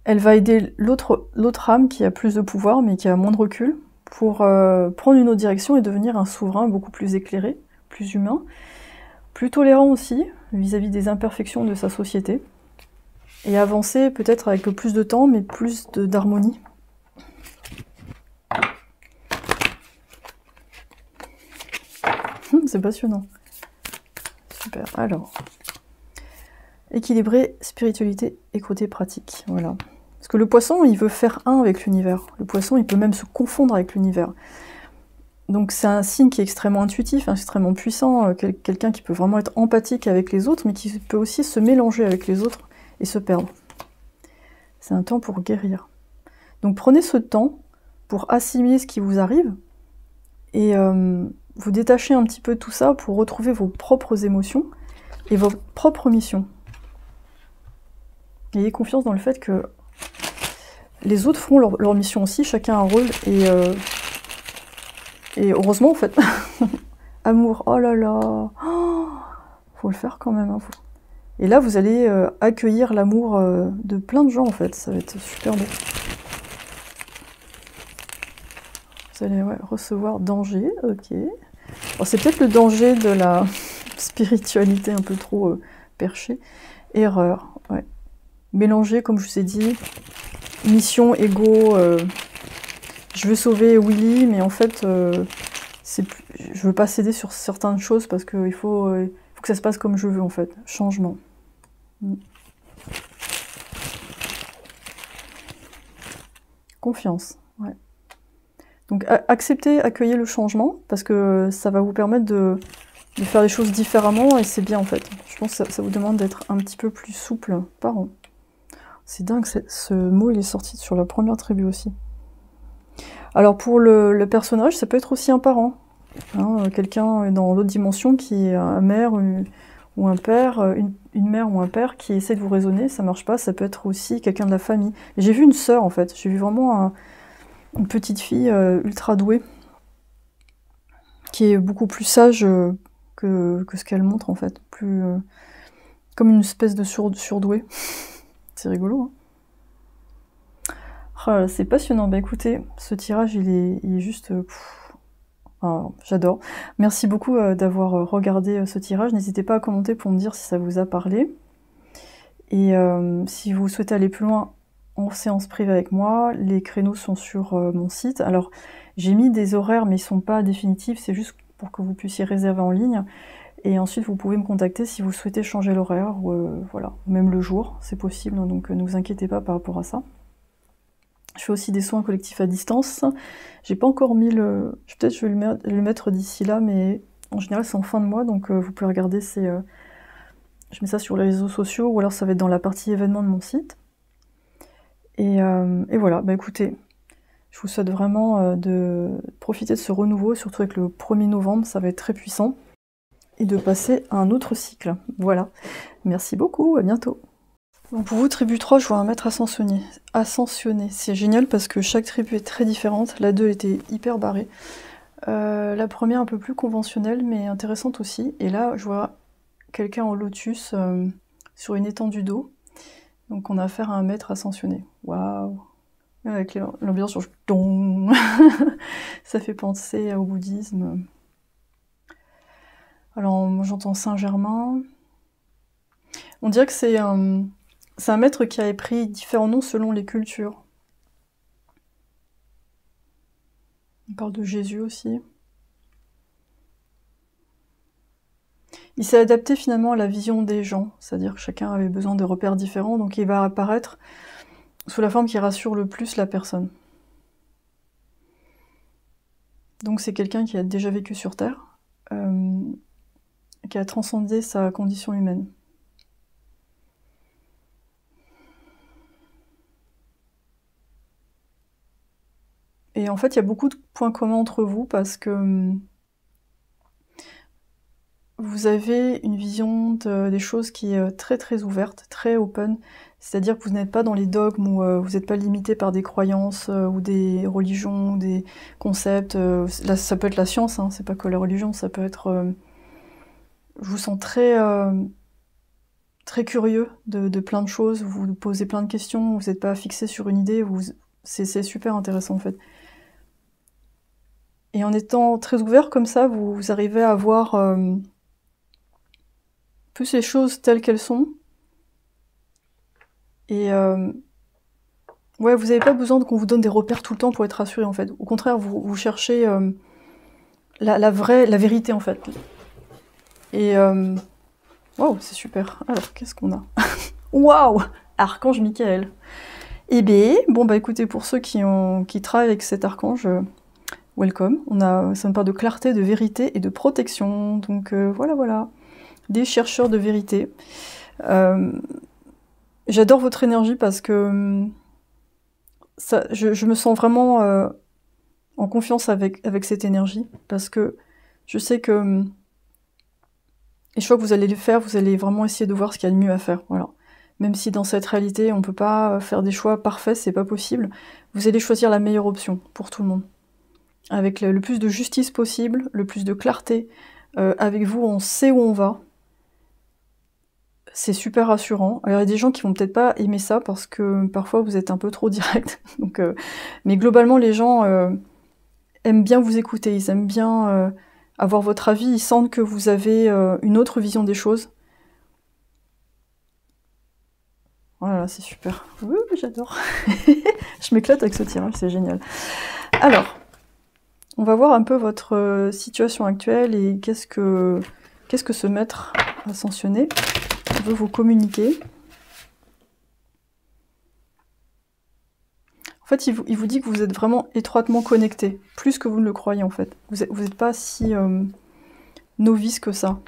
elle va aider l'autre âme qui a plus de pouvoir mais qui a moins de recul pour prendre une autre direction et devenir un souverain beaucoup plus éclairé, plus humain, plus tolérant aussi vis-à-vis des imperfections de sa société, et avancer peut-être avec plus de temps, mais plus d'harmonie. C'est passionnant. Super. Alors, équilibrer spiritualité et côté pratique. Voilà. Parce que le poisson, il veut faire un avec l'univers. Le poisson, il peut même se confondre avec l'univers. Donc c'est un signe qui est extrêmement intuitif, extrêmement puissant, quelqu'un qui peut vraiment être empathique avec les autres, mais qui peut aussi se mélanger avec les autres et se perdre. C'est un temps pour guérir. Donc prenez ce temps pour assimiler ce qui vous arrive, et vous détachez un petit peu de tout ça pour retrouver vos propres émotions et vos propres missions. Ayez confiance dans le fait que les autres feront leur mission aussi, chacun a un rôle, et heureusement en fait. Amour, oh là là, oh, faut le faire quand même. Hein, Et là vous allez accueillir l'amour de plein de gens en fait, ça va être super beau. Vous allez recevoir danger, ok. Bon, c'est peut-être le danger de la spiritualité un peu trop perchée. Erreur, ouais. Mélanger, comme je vous ai dit, mission, ego, je veux sauver Willy, mais en fait, je veux pas céder sur certaines choses parce qu'il faut que ça se passe comme je veux en fait. Changement. Confiance. Ouais. Donc acceptez, accueillez le changement parce que ça va vous permettre de faire les choses différemment et c'est bien en fait. Je pense que ça vous demande d'être un petit peu plus souple. Parent. C'est dingue, ce mot il est sorti sur la première tribu aussi. Alors pour le personnage, ça peut être aussi un parent. Hein, quelqu'un dans l'autre dimension qui est un mère ou un père, une mère ou un père qui essaie de vous raisonner, ça marche pas, ça peut être aussi quelqu'un de la famille. J'ai vu une sœur en fait, j'ai vu vraiment une petite fille ultra douée, qui est beaucoup plus sage que ce qu'elle montre en fait, plus comme une espèce de surdouée. C'est rigolo, hein. Oh, c'est passionnant. Bah écoutez, ce tirage il est juste... j'adore. Merci beaucoup d'avoir regardé ce tirage. N'hésitez pas à commenter pour me dire si ça vous a parlé. Et si vous souhaitez aller plus loin en séance privée avec moi, les créneaux sont sur mon site. Alors, j'ai mis des horaires, mais ils ne sont pas définitifs. C'est juste pour que vous puissiez réserver en ligne. Et ensuite, vous pouvez me contacter si vous souhaitez changer l'horaire. Voilà, même le jour, c'est possible. Donc, ne vous inquiétez pas par rapport à ça. Je fais aussi des soins collectifs à distance. J'ai pas encore mis le... Peut-être je vais le mettre d'ici là, mais en général c'est en fin de mois, donc vous pouvez regarder, je mets ça sur les réseaux sociaux, ou alors ça va être dans la partie événements de mon site. Et voilà, bah écoutez, je vous souhaite vraiment de profiter de ce renouveau, surtout avec le 1er novembre, ça va être très puissant, et de passer à un autre cycle. Voilà, merci beaucoup, à bientôt. Donc pour vous, tribu 3, je vois un maître ascensionné. C'est génial parce que chaque tribu est très différente. La 2 était hyper barrée. La première un peu plus conventionnelle, mais intéressante aussi. Et là, je vois quelqu'un en lotus sur une étendue d'eau. Donc on a affaire à un maître ascensionné. Waouh! Avec l'ambiance sur don. Ça fait penser au bouddhisme. Alors j'entends Saint-Germain. On dirait que c'est un maître qui a pris différents noms selon les cultures. On parle de Jésus aussi. Il s'est adapté finalement à la vision des gens, c'est-à-dire que chacun avait besoin de repères différents, donc il va apparaître sous la forme qui rassure le plus la personne. Donc c'est quelqu'un qui a déjà vécu sur Terre, qui a transcendé sa condition humaine. Et en fait, il y a beaucoup de points communs entre vous parce que vous avez une vision des choses qui est très très ouverte, très open. C'est-à-dire que vous n'êtes pas dans les dogmes ou vous n'êtes pas limité par des croyances ou des religions, ou des concepts. Là, ça peut être la science, hein, c'est pas que la religion, ça peut être... je vous sens très, très curieux de plein de choses, vous vous posez plein de questions, vous n'êtes pas fixé sur une idée, c'est super intéressant en fait. Et en étant très ouvert comme ça, vous arrivez à voir plus les choses telles qu'elles sont. Et ouais, vous n'avez pas besoin qu'on vous donne des repères tout le temps pour être rassuré en fait. Au contraire, vous cherchez la vérité en fait. Et waouh, c'est super. Alors, qu'est-ce qu'on a? Waouh! Archange Michael. Eh bien, bon bah écoutez, pour ceux qui travaillent avec cet archange, welcome. Ça me parle de clarté, de vérité et de protection. Donc voilà. Des chercheurs de vérité. J'adore votre énergie parce que je me sens vraiment en confiance avec cette énergie. Parce que je sais que les choix que vous allez faire, vous allez vraiment essayer de voir ce qu'il y a de mieux à faire. Voilà. Même si dans cette réalité, on ne peut pas faire des choix parfaits, c'est pas possible, vous allez choisir la meilleure option pour tout le monde. Avec le plus de justice possible, le plus de clarté. Avec vous, on sait où on va. C'est super rassurant. Alors, il y a des gens qui vont peut-être pas aimer ça parce que parfois vous êtes un peu trop direct. Donc, mais globalement, les gens aiment bien vous écouter. Ils aiment bien avoir votre avis. Ils sentent que vous avez une autre vision des choses. Voilà, c'est super. Oui, j'adore. Je m'éclate avec ce tirage, c'est génial. Alors, on va voir un peu votre situation actuelle et qu'est-ce que ce maître ascensionné veut vous communiquer. En fait, il vous dit que vous êtes vraiment étroitement connecté, plus que vous ne le croyez en fait. Vous n'êtes pas si novice que ça.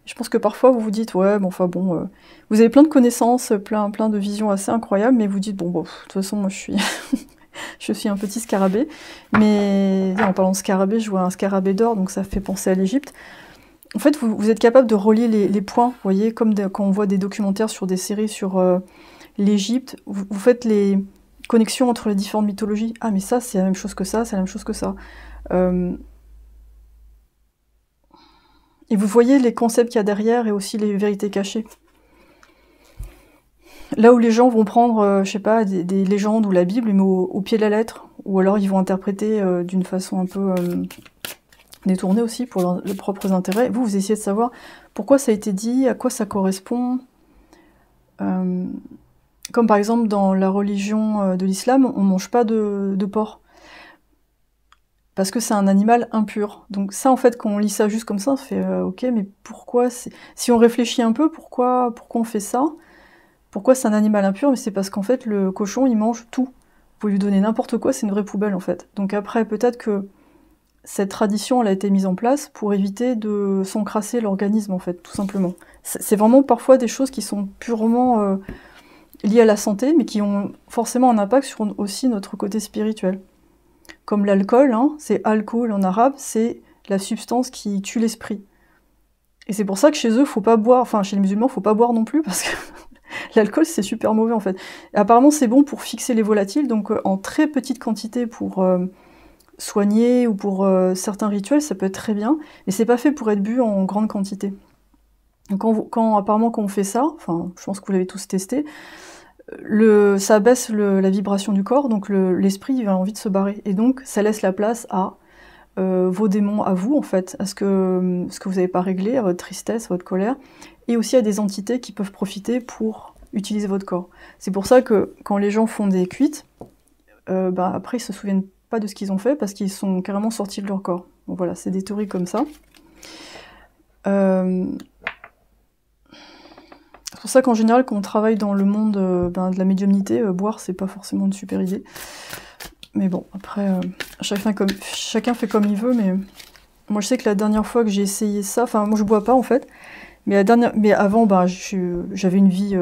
Je pense que parfois vous vous dites, ouais, bon, enfin bon, vous avez plein de connaissances, plein de visions assez incroyables, mais vous dites, bon, de toute façon, moi je suis, je suis un petit scarabée. Mais en parlant de scarabée, je vois un scarabée d'or, donc ça fait penser à l'Égypte. En fait, vous êtes capable de relier les points, vous voyez, comme quand on voit des documentaires sur des séries sur l'Égypte, vous faites les connexions entre les différentes mythologies. Ah, mais ça, c'est la même chose que ça, c'est la même chose que ça. Et vous voyez les concepts qu'il y a derrière et aussi les vérités cachées. Là où les gens vont prendre, je sais pas, des légendes ou la Bible, mais au pied de la lettre, ou alors ils vont interpréter d'une façon un peu détournée aussi pour leurs propres intérêts. Vous essayez de savoir pourquoi ça a été dit, à quoi ça correspond. Comme par exemple dans la religion de l'islam, on ne mange pas de porc. Parce que c'est un animal impur. Donc ça, en fait, quand on lit ça juste comme ça, on se fait ok, mais pourquoi si on réfléchit un peu, pourquoi on fait ça? Pourquoi c'est un animal impur? Mais c'est parce qu'en fait, le cochon, il mange tout. Vous pouvez lui donner n'importe quoi, c'est une vraie poubelle, en fait. Donc après, peut-être que cette tradition, elle a été mise en place pour éviter de s'encrasser l'organisme, en fait, tout simplement. C'est vraiment parfois des choses qui sont purement liées à la santé, mais qui ont forcément un impact sur aussi notre côté spirituel. Comme l'alcool, hein, c'est alcool en arabe, c'est la substance qui tue l'esprit. Et c'est pour ça que chez eux, faut pas boire, enfin chez les musulmans, faut pas boire non plus, parce que l'alcool c'est super mauvais en fait. Et apparemment c'est bon pour fixer les volatiles, donc en très petite quantité pour soigner ou pour certains rituels, ça peut être très bien, mais c'est pas fait pour être bu en grande quantité. Donc apparemment quand on fait ça, enfin je pense que vous l'avez tous testé, ça baisse la vibration du corps, donc l'esprit il a envie de se barrer. Et donc ça laisse la place à vos démons, à vous en fait, à ce que vous n'avez pas réglé, à votre tristesse, à votre colère, et aussi à des entités qui peuvent profiter pour utiliser votre corps. C'est pour ça que quand les gens font des cuites, après ils se souviennent pas de ce qu'ils ont fait parce qu'ils sont carrément sortis de leur corps. Donc voilà, c'est des théories comme ça. C'est pour ça qu'en général, quand on travaille dans le monde de la médiumnité, boire, c'est pas forcément une super idée. Mais bon, après, chacun fait comme il veut, mais moi je sais que la dernière fois que j'ai essayé ça, enfin moi je bois pas en fait, mais avant, j'avais une vie,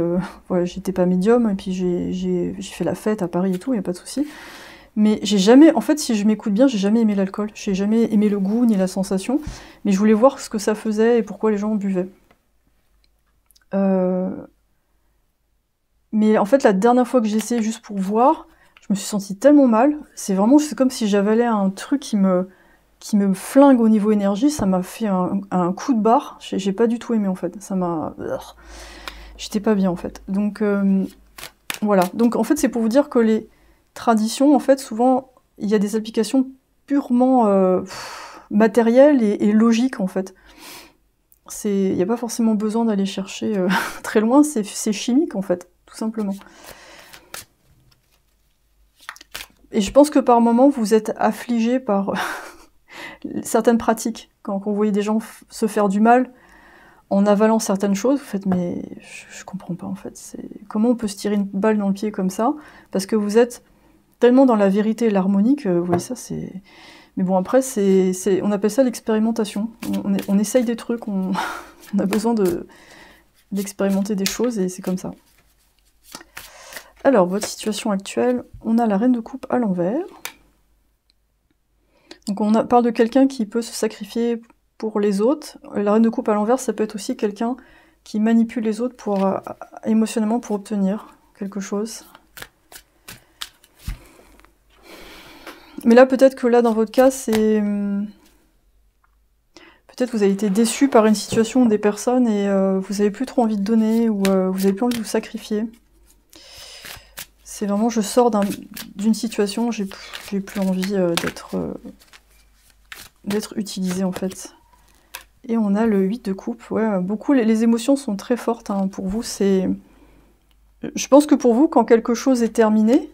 voilà, j'étais pas médium, et puis j'ai fait la fête à Paris et tout, y a pas de souci. Mais j'ai jamais, en fait, si je m'écoute bien, j'ai jamais aimé l'alcool, j'ai jamais aimé le goût ni la sensation, mais je voulais voir ce que ça faisait et pourquoi les gens buvaient. Mais en fait, la dernière fois que j'ai essayé juste pour voir, je me suis sentie tellement mal. C'est comme si j'avalais un truc qui me flingue au niveau énergie. Ça m'a fait un coup de barre. J'ai pas du tout aimé en fait. Ça m'a... J'étais pas bien en fait. Donc voilà. Donc en fait, c'est pour vous dire que les traditions, en fait, souvent, il y a des applications purement matérielles et logiques en fait. Il n'y a pas forcément besoin d'aller chercher très loin, c'est chimique en fait, tout simplement. Et je pense que par moments, vous êtes affligé par certaines pratiques. Quand vous voyez des gens se faire du mal en avalant certaines choses, vous faites mais je comprends pas en fait. Comment on peut se tirer une balle dans le pied comme ça? Parce que vous êtes tellement dans la vérité et l'harmonie que vous voyez ça, c'est... Mais bon, après, on appelle ça l'expérimentation. On essaye des trucs, on a besoin d'expérimenter des choses, et c'est comme ça. Alors, votre situation actuelle, on a la reine de coupe à l'envers. Donc on parle de quelqu'un qui peut se sacrifier pour les autres. La reine de coupe à l'envers, ça peut être aussi quelqu'un qui manipule les autres émotionnellement pour obtenir quelque chose. Mais là, peut-être que là, dans votre cas, c'est... Peut-être vous avez été déçu par une situation ou des personnes et vous n'avez plus trop envie de donner, ou vous n'avez plus envie de vous sacrifier. C'est vraiment, je sors d'une situation, j'ai plus envie d'être utilisée en fait. Et on a le 8 de coupe. Ouais, beaucoup, les émotions sont très fortes hein, pour vous. Je pense que pour vous, quand quelque chose est terminé,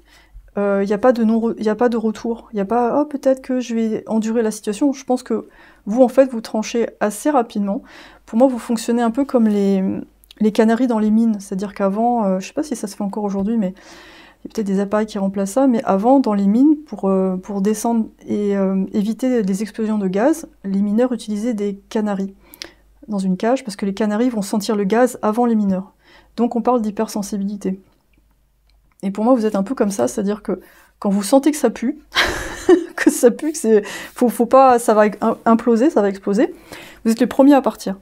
il n'y a pas de y a pas de retour. Il n'y a pas, oh, peut-être que je vais endurer la situation. Je pense que vous, en fait, vous tranchez assez rapidement. Pour moi, vous fonctionnez un peu comme les canaris dans les mines. C'est-à-dire qu'avant, je ne sais pas si ça se fait encore aujourd'hui, mais il y a peut-être des appareils qui remplacent ça, mais avant, dans les mines, pour descendre et éviter des explosions de gaz, les mineurs utilisaient des canaris dans une cage, parce que les canaris vont sentir le gaz avant les mineurs. Donc on parle d'hypersensibilité. Et pour moi, vous êtes un peu comme ça, c'est-à-dire que quand vous sentez que ça pue, que ça pue, que c'est, faut pas, ça va imploser, ça va exploser, vous êtes les premiers à partir.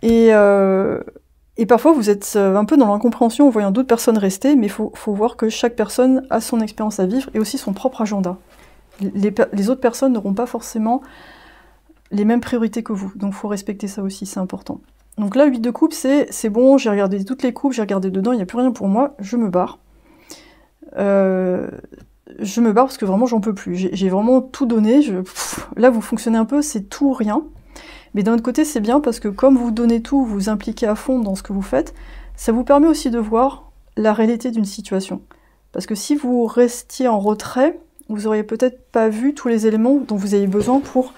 Et parfois, vous êtes un peu dans l'incompréhension en voyant d'autres personnes rester, mais il faut voir que chaque personne a son expérience à vivre et aussi son propre agenda. Les autres personnes n'auront pas forcément les mêmes priorités que vous, donc il faut respecter ça aussi, c'est important. Donc là, 8 de coupe, c'est bon, j'ai regardé toutes les coupes, j'ai regardé dedans, il n'y a plus rien pour moi, je me barre. Je me barre parce que vraiment, j'en peux plus. J'ai vraiment tout donné. Là, vous fonctionnez un peu, c'est tout ou rien. Mais d'un autre côté, c'est bien parce que comme vous donnez tout, vous vous impliquez à fond dans ce que vous faites, ça vous permet aussi de voir la réalité d'une situation. Parce que si vous restiez en retrait, vous auriez peut-être pas vu tous les éléments dont vous avez besoin pour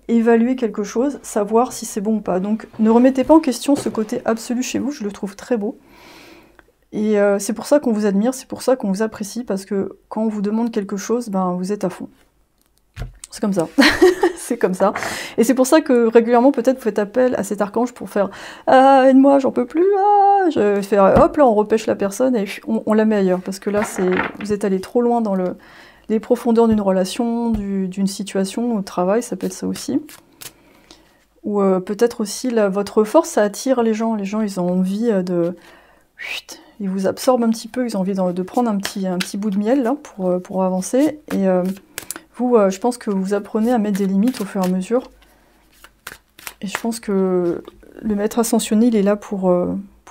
évaluer quelque chose, savoir si c'est bon ou pas. Donc ne remettez pas en question ce côté absolu chez vous, je le trouve très beau. Et c'est pour ça qu'on vous admire, c'est pour ça qu'on vous apprécie, parce que quand on vous demande quelque chose, ben vous êtes à fond. C'est comme ça. C'est comme ça. Et c'est pour ça que régulièrement, peut-être, vous faites appel à cet archange pour faire « Ah, aide-moi, j'en peux plus, ah !» Je vais faire « Hop, là, on repêche la personne et on la met ailleurs. » Parce que là, vous êtes allé trop loin dans les profondeurs d'une relation, d'une situation au travail, ça peut être ça aussi. Ou peut-être aussi, votre force, ça attire les gens. Les gens, ils ont envie de... Ils vous absorbent un petit peu, ils ont envie de prendre un petit bout de miel là, pour avancer. Et vous, je pense que vous apprenez à mettre des limites au fur et à mesure. Et je pense que le maître ascensionné, il est là pour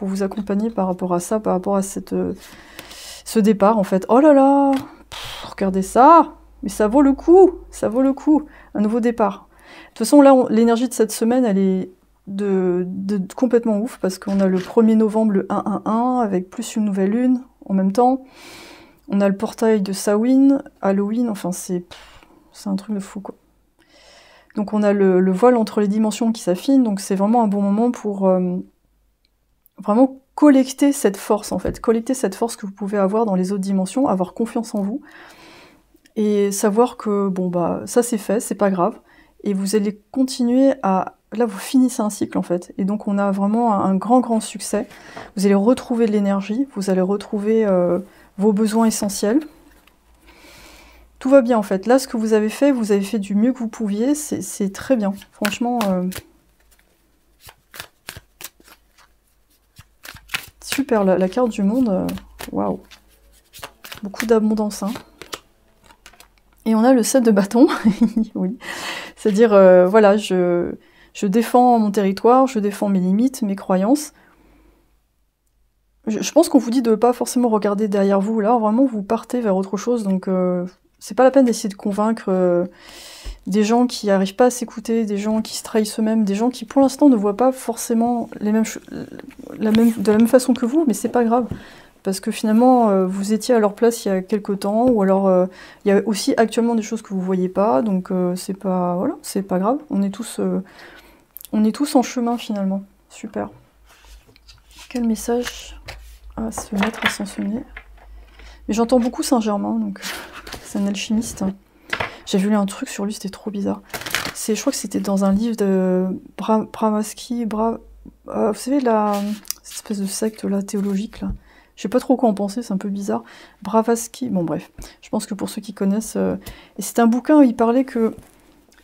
vous accompagner par rapport à ça, par rapport à ce départ, en fait. Oh là là, regardez ça, mais ça vaut le coup, un nouveau départ. De toute façon, là, l'énergie de cette semaine, elle est complètement ouf, parce qu'on a le 1er novembre, le 1-1-1, avec plus une nouvelle lune en même temps. On a le portail de Samhain, Halloween, enfin c'est un truc de fou, quoi. Donc on a le voile entre les dimensions qui s'affine, donc c'est vraiment un bon moment pour vraiment collecter cette force, en fait. Collecter cette force que vous pouvez avoir dans les autres dimensions, avoir confiance en vous, et savoir que, bon, bah, ça c'est fait, c'est pas grave, et vous allez continuer à... Là, vous finissez un cycle, en fait, et donc on a vraiment un grand succès. Vous allez retrouver de l'énergie, vous allez retrouver vos besoins essentiels. Tout va bien, en fait. Là, ce que vous avez fait du mieux que vous pouviez, c'est très bien. Franchement, super, la carte du monde, waouh. Beaucoup d'abondance, hein. Et on a le 7 de bâton, oui. C'est-à-dire, voilà, je défends mon territoire, je défends mes limites, mes croyances. Je pense qu'on vous dit de ne pas forcément regarder derrière vous, là, vraiment, vous partez vers autre chose, donc c'est pas la peine d'essayer de convaincre des gens qui n'arrivent pas à s'écouter, des gens qui se trahissent eux-mêmes, des gens qui, pour l'instant, ne voient pas forcément de la même façon que vous, mais c'est pas grave. Parce que finalement, vous étiez à leur place il y a quelques temps, ou alors il y a aussi actuellement des choses que vous voyez pas, donc c'est pas, voilà, c'est pas grave. On est tous en chemin finalement. Super. Quel message à se mettre à ascensionner. Mais j'entends beaucoup Saint-Germain, donc c'est un alchimiste. J'ai vu un truc sur lui, c'était trop bizarre. Je crois que c'était dans un livre de Blavatsky, vous savez, cette espèce de secte là, théologique là. Je sais pas trop quoi en penser, c'est un peu bizarre. Blavatsky, bon bref, je pense que pour ceux qui connaissent... Et c'est un bouquin où il parlait que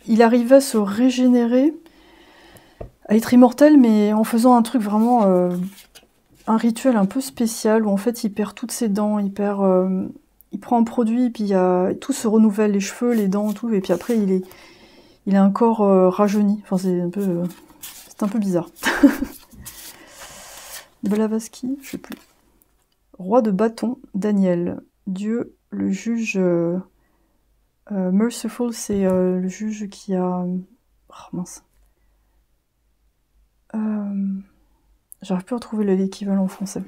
il arrivait à se régénérer, à être immortel, mais en faisant un truc vraiment... un rituel un peu spécial, où en fait il perd toutes ses dents, il prend un produit, et puis tout se renouvelle, les cheveux, les dents, tout, et puis après il a un corps rajeuni. Enfin c'est un peu bizarre. Blavatsky, je sais plus. Roi de bâton, Daniel. Dieu, le juge... merciful, c'est le juge qui a... Oh mince. J'arrive plus à retrouver l'équivalent en français.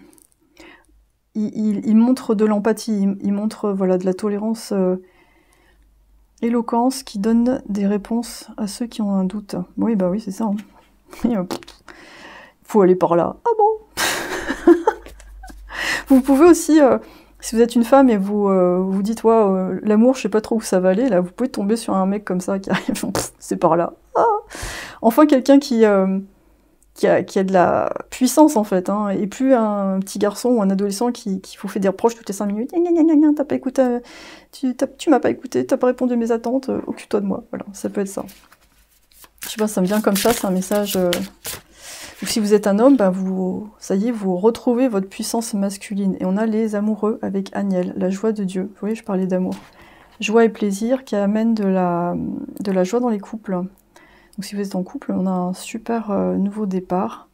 il montre de l'empathie, il montre voilà, de la tolérance, éloquence, qui donne des réponses à ceux qui ont un doute. Oui, bah oui, c'est ça. Hein. Faut aller par là. Ah bon. Vous pouvez aussi, si vous êtes une femme et vous vous dites, ouais, l'amour, je sais pas trop où ça va aller, là, vous pouvez tomber sur un mec comme ça qui arrive, c'est par là. Ah enfin, quelqu'un qui a de la puissance, en fait, hein, et plus un petit garçon ou un adolescent qui vous fait des reproches toutes les 5 minutes. T'as pas écouté, tu m'as pas écouté, t'as pas répondu à mes attentes, occupe-toi de moi. Voilà, ça peut être ça. Je sais pas, ça me vient comme ça, c'est un message... Ou si vous êtes un homme, bah ça y est, vous retrouvez votre puissance masculine. Et on a les amoureux avec Agnel, la joie de Dieu. Vous voyez, je parlais d'amour. Joie et plaisir qui amènent de la joie dans les couples. Donc si vous êtes en couple, on a un super nouveau départ.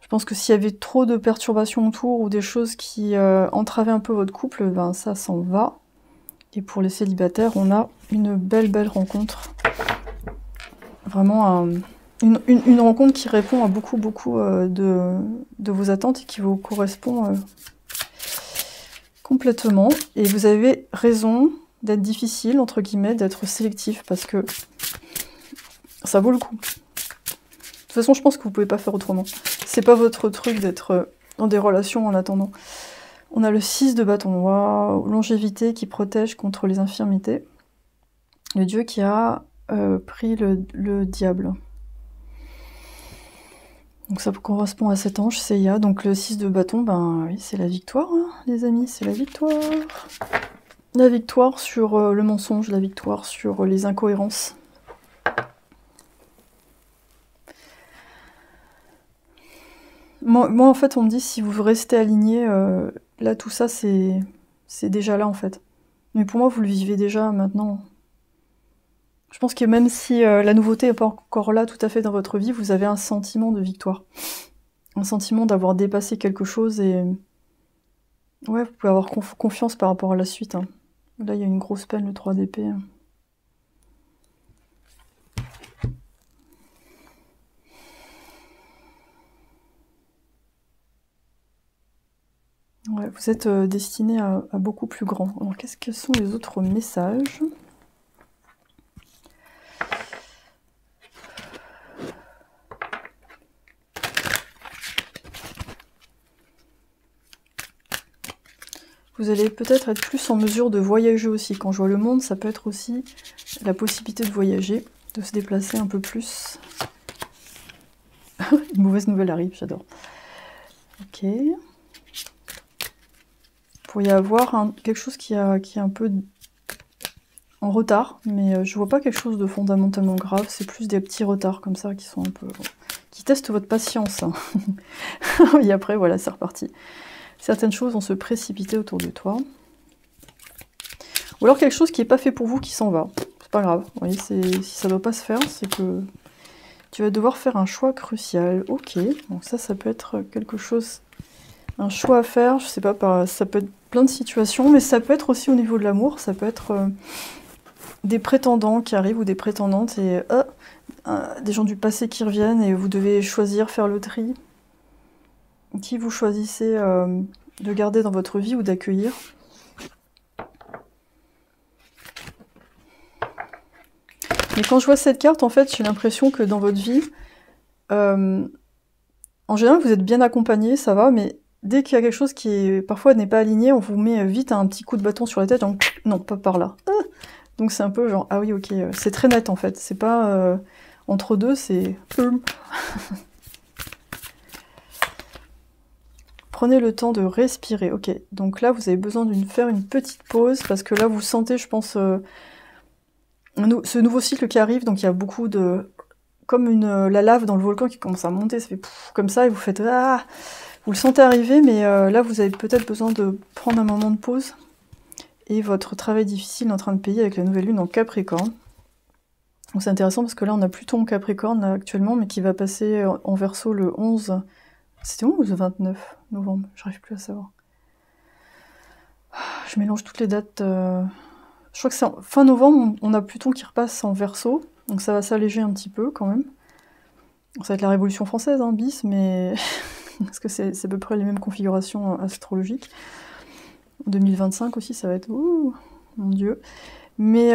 Je pense que s'il y avait trop de perturbations autour ou des choses qui entravaient un peu votre couple, ben ça s'en va. Et pour les célibataires, on a une belle rencontre. Vraiment une rencontre qui répond à beaucoup de vos attentes et qui vous correspond complètement. Et vous avez raison d'être difficile, entre guillemets, d'être sélectif, parce que ça vaut le coup. De toute façon, je pense que vous pouvez pas faire autrement. C'est pas votre truc d'être dans des relations en attendant. On a le 6 de bâton. Waouh, longévité qui protège contre les infirmités. Le dieu qui a pris le diable. Donc ça correspond à cet ange, Seiya. Donc le 6 de bâton, ben oui, c'est la victoire, hein, les amis, c'est la victoire. La victoire sur le mensonge, la victoire sur les incohérences. Moi, en fait, on me dit, si vous restez aligné, là, tout ça, c'est déjà là, en fait. Mais pour moi, vous le vivez déjà, maintenant. Je pense que même si la nouveauté n'est pas encore là tout à fait dans votre vie, vous avez un sentiment de victoire. Un sentiment d'avoir dépassé quelque chose et... Ouais, vous pouvez avoir confiance par rapport à la suite. Hein. Là, il y a une grosse peine, le 3 d'épée. Ouais, vous êtes destiné à beaucoup plus grand. Alors, qu'est-ce que sont les autres messages ? Vous allez peut-être être plus en mesure de voyager aussi. Quand je vois le monde, ça peut être aussi la possibilité de voyager, de se déplacer un peu plus. Une mauvaise nouvelle arrive, j'adore. Ok. Il pourrait y avoir quelque chose qui est un peu en retard, mais je vois pas quelque chose de fondamentalement grave, c'est plus des petits retards comme ça qui sont un peu... qui testent votre patience. Hein. Et après, voilà, c'est reparti. Certaines choses vont se précipiter autour de toi. Ou alors quelque chose qui n'est pas fait pour vous qui s'en va. C'est pas grave. Vous voyez, si ça ne doit pas se faire, c'est que tu vas devoir faire un choix crucial. Ok, donc ça peut être quelque chose, un choix à faire. Je sais pas, ça peut être plein de situations, mais ça peut être aussi au niveau de l'amour. Ça peut être des prétendants qui arrivent ou des prétendantes et des gens du passé qui reviennent et vous devez choisir, faire le tri. Qui vous choisissez de garder dans votre vie ou d'accueillir. Mais quand je vois cette carte, en fait, j'ai l'impression que dans votre vie, en général, vous êtes bien accompagné, ça va, mais dès qu'il y a quelque chose qui parfois n'est pas aligné, on vous met vite un petit coup de bâton sur la tête, genre, non, pas par là. Donc c'est un peu genre, ah oui, ok, c'est très net en fait, c'est pas entre deux, c'est... Prenez le temps de respirer. Ok, donc là, vous avez besoin de faire une petite pause, parce que là, vous sentez, je pense, ce nouveau cycle qui arrive, donc il y a beaucoup de... Comme la lave dans le volcan qui commence à monter, ça fait comme ça, et vous faites... Ah, vous le sentez arriver, mais là, vous avez peut-être besoin de prendre un moment de pause. Et votre travail difficile est en train de payer avec la nouvelle lune en Capricorne. Donc c'est intéressant, parce que là, on a Pluton en Capricorne, là, actuellement, mais qui va passer en Verseau le 11... C'était 11 ou le 29 novembre? J'arrive plus à savoir. Je mélange toutes les dates. Je crois que c'est fin novembre, on a Pluton qui repasse en Verseau, donc ça va s'alléger un petit peu quand même. Ça va être la Révolution française, hein, bis, mais parce que c'est à peu près les mêmes configurations astrologiques. 2025 aussi, ça va être... Ouh, mon Dieu. Mais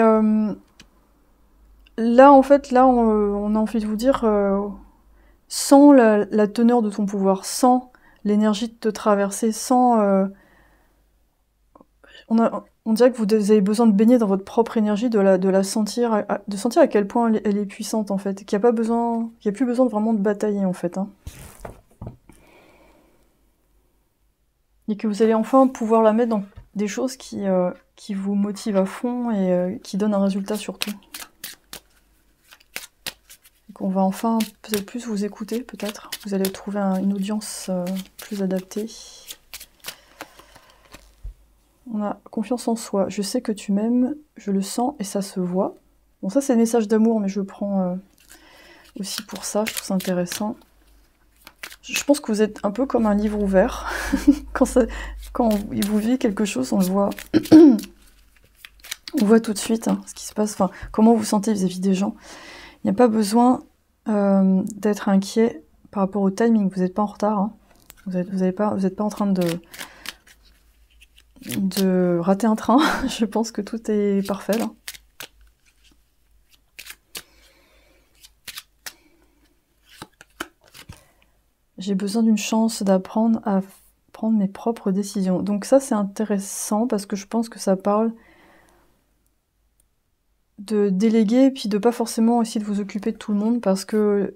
là, en fait, là, on a envie de vous dire, sans la teneur de ton pouvoir, sans l'énergie de te traverser, sans... on dirait que vous avez besoin de baigner dans votre propre énergie, de la sentir, de sentir à quel point elle est puissante, en fait. Qu'il n'y a plus besoin de vraiment de batailler, en fait. Hein. Et que vous allez enfin pouvoir la mettre dans des choses qui vous motivent à fond et qui donnent un résultat surtout. Et qu'on va enfin peut-être plus vous écouter, peut-être. Vous allez trouver une audience plus adaptée. On a confiance en soi. Je sais que tu m'aimes, je le sens et ça se voit. Bon, ça c'est le message d'amour, mais je prends aussi pour ça, je trouve ça intéressant. Je pense que vous êtes un peu comme un livre ouvert. Quand vous vivez quelque chose, on le voit. On voit tout de suite hein, ce qui se passe, enfin, comment vous vous sentez vis-à-vis des gens. Il n'y a pas besoin d'être inquiet par rapport au timing. Vous n'êtes pas en retard. Hein. Vous n'êtes pas en train de rater un train. Je pense que tout est parfait là. J'ai besoin d'une chance d'apprendre à prendre mes propres décisions. Donc ça c'est intéressant parce que je pense que ça parle de déléguer et puis de pas forcément essayer de vous occuper de tout le monde parce que,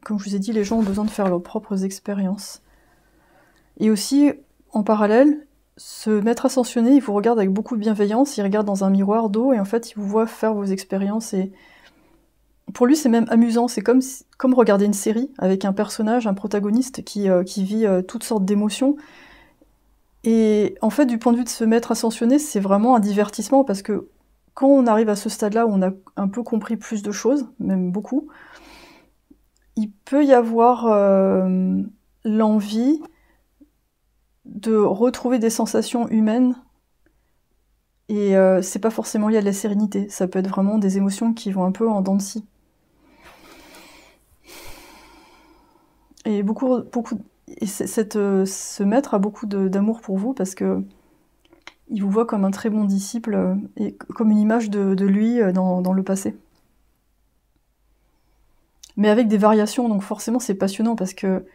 comme je vous ai dit, les gens ont besoin de faire leurs propres expériences. Et aussi, en parallèle, ce maître ascensionné, il vous regarde avec beaucoup de bienveillance, il regarde dans un miroir d'eau et en fait, il vous voit faire vos expériences et pour lui, c'est même amusant, c'est comme regarder une série avec un personnage, un protagoniste qui vit toutes sortes d'émotions. Et en fait, du point de vue de ce maître ascensionné, c'est vraiment un divertissement parce que quand on arrive à ce stade-là où on a un peu compris plus de choses, même beaucoup, il peut y avoir l'envie de retrouver des sensations humaines et c'est pas forcément lié à de la sérénité, ça peut être vraiment des émotions qui vont un peu en dents de scie. Et ce maître a beaucoup d'amour pour vous parce que il vous voit comme un très bon disciple et comme une image de lui dans le passé. Mais avec des variations, donc forcément c'est passionnant parce que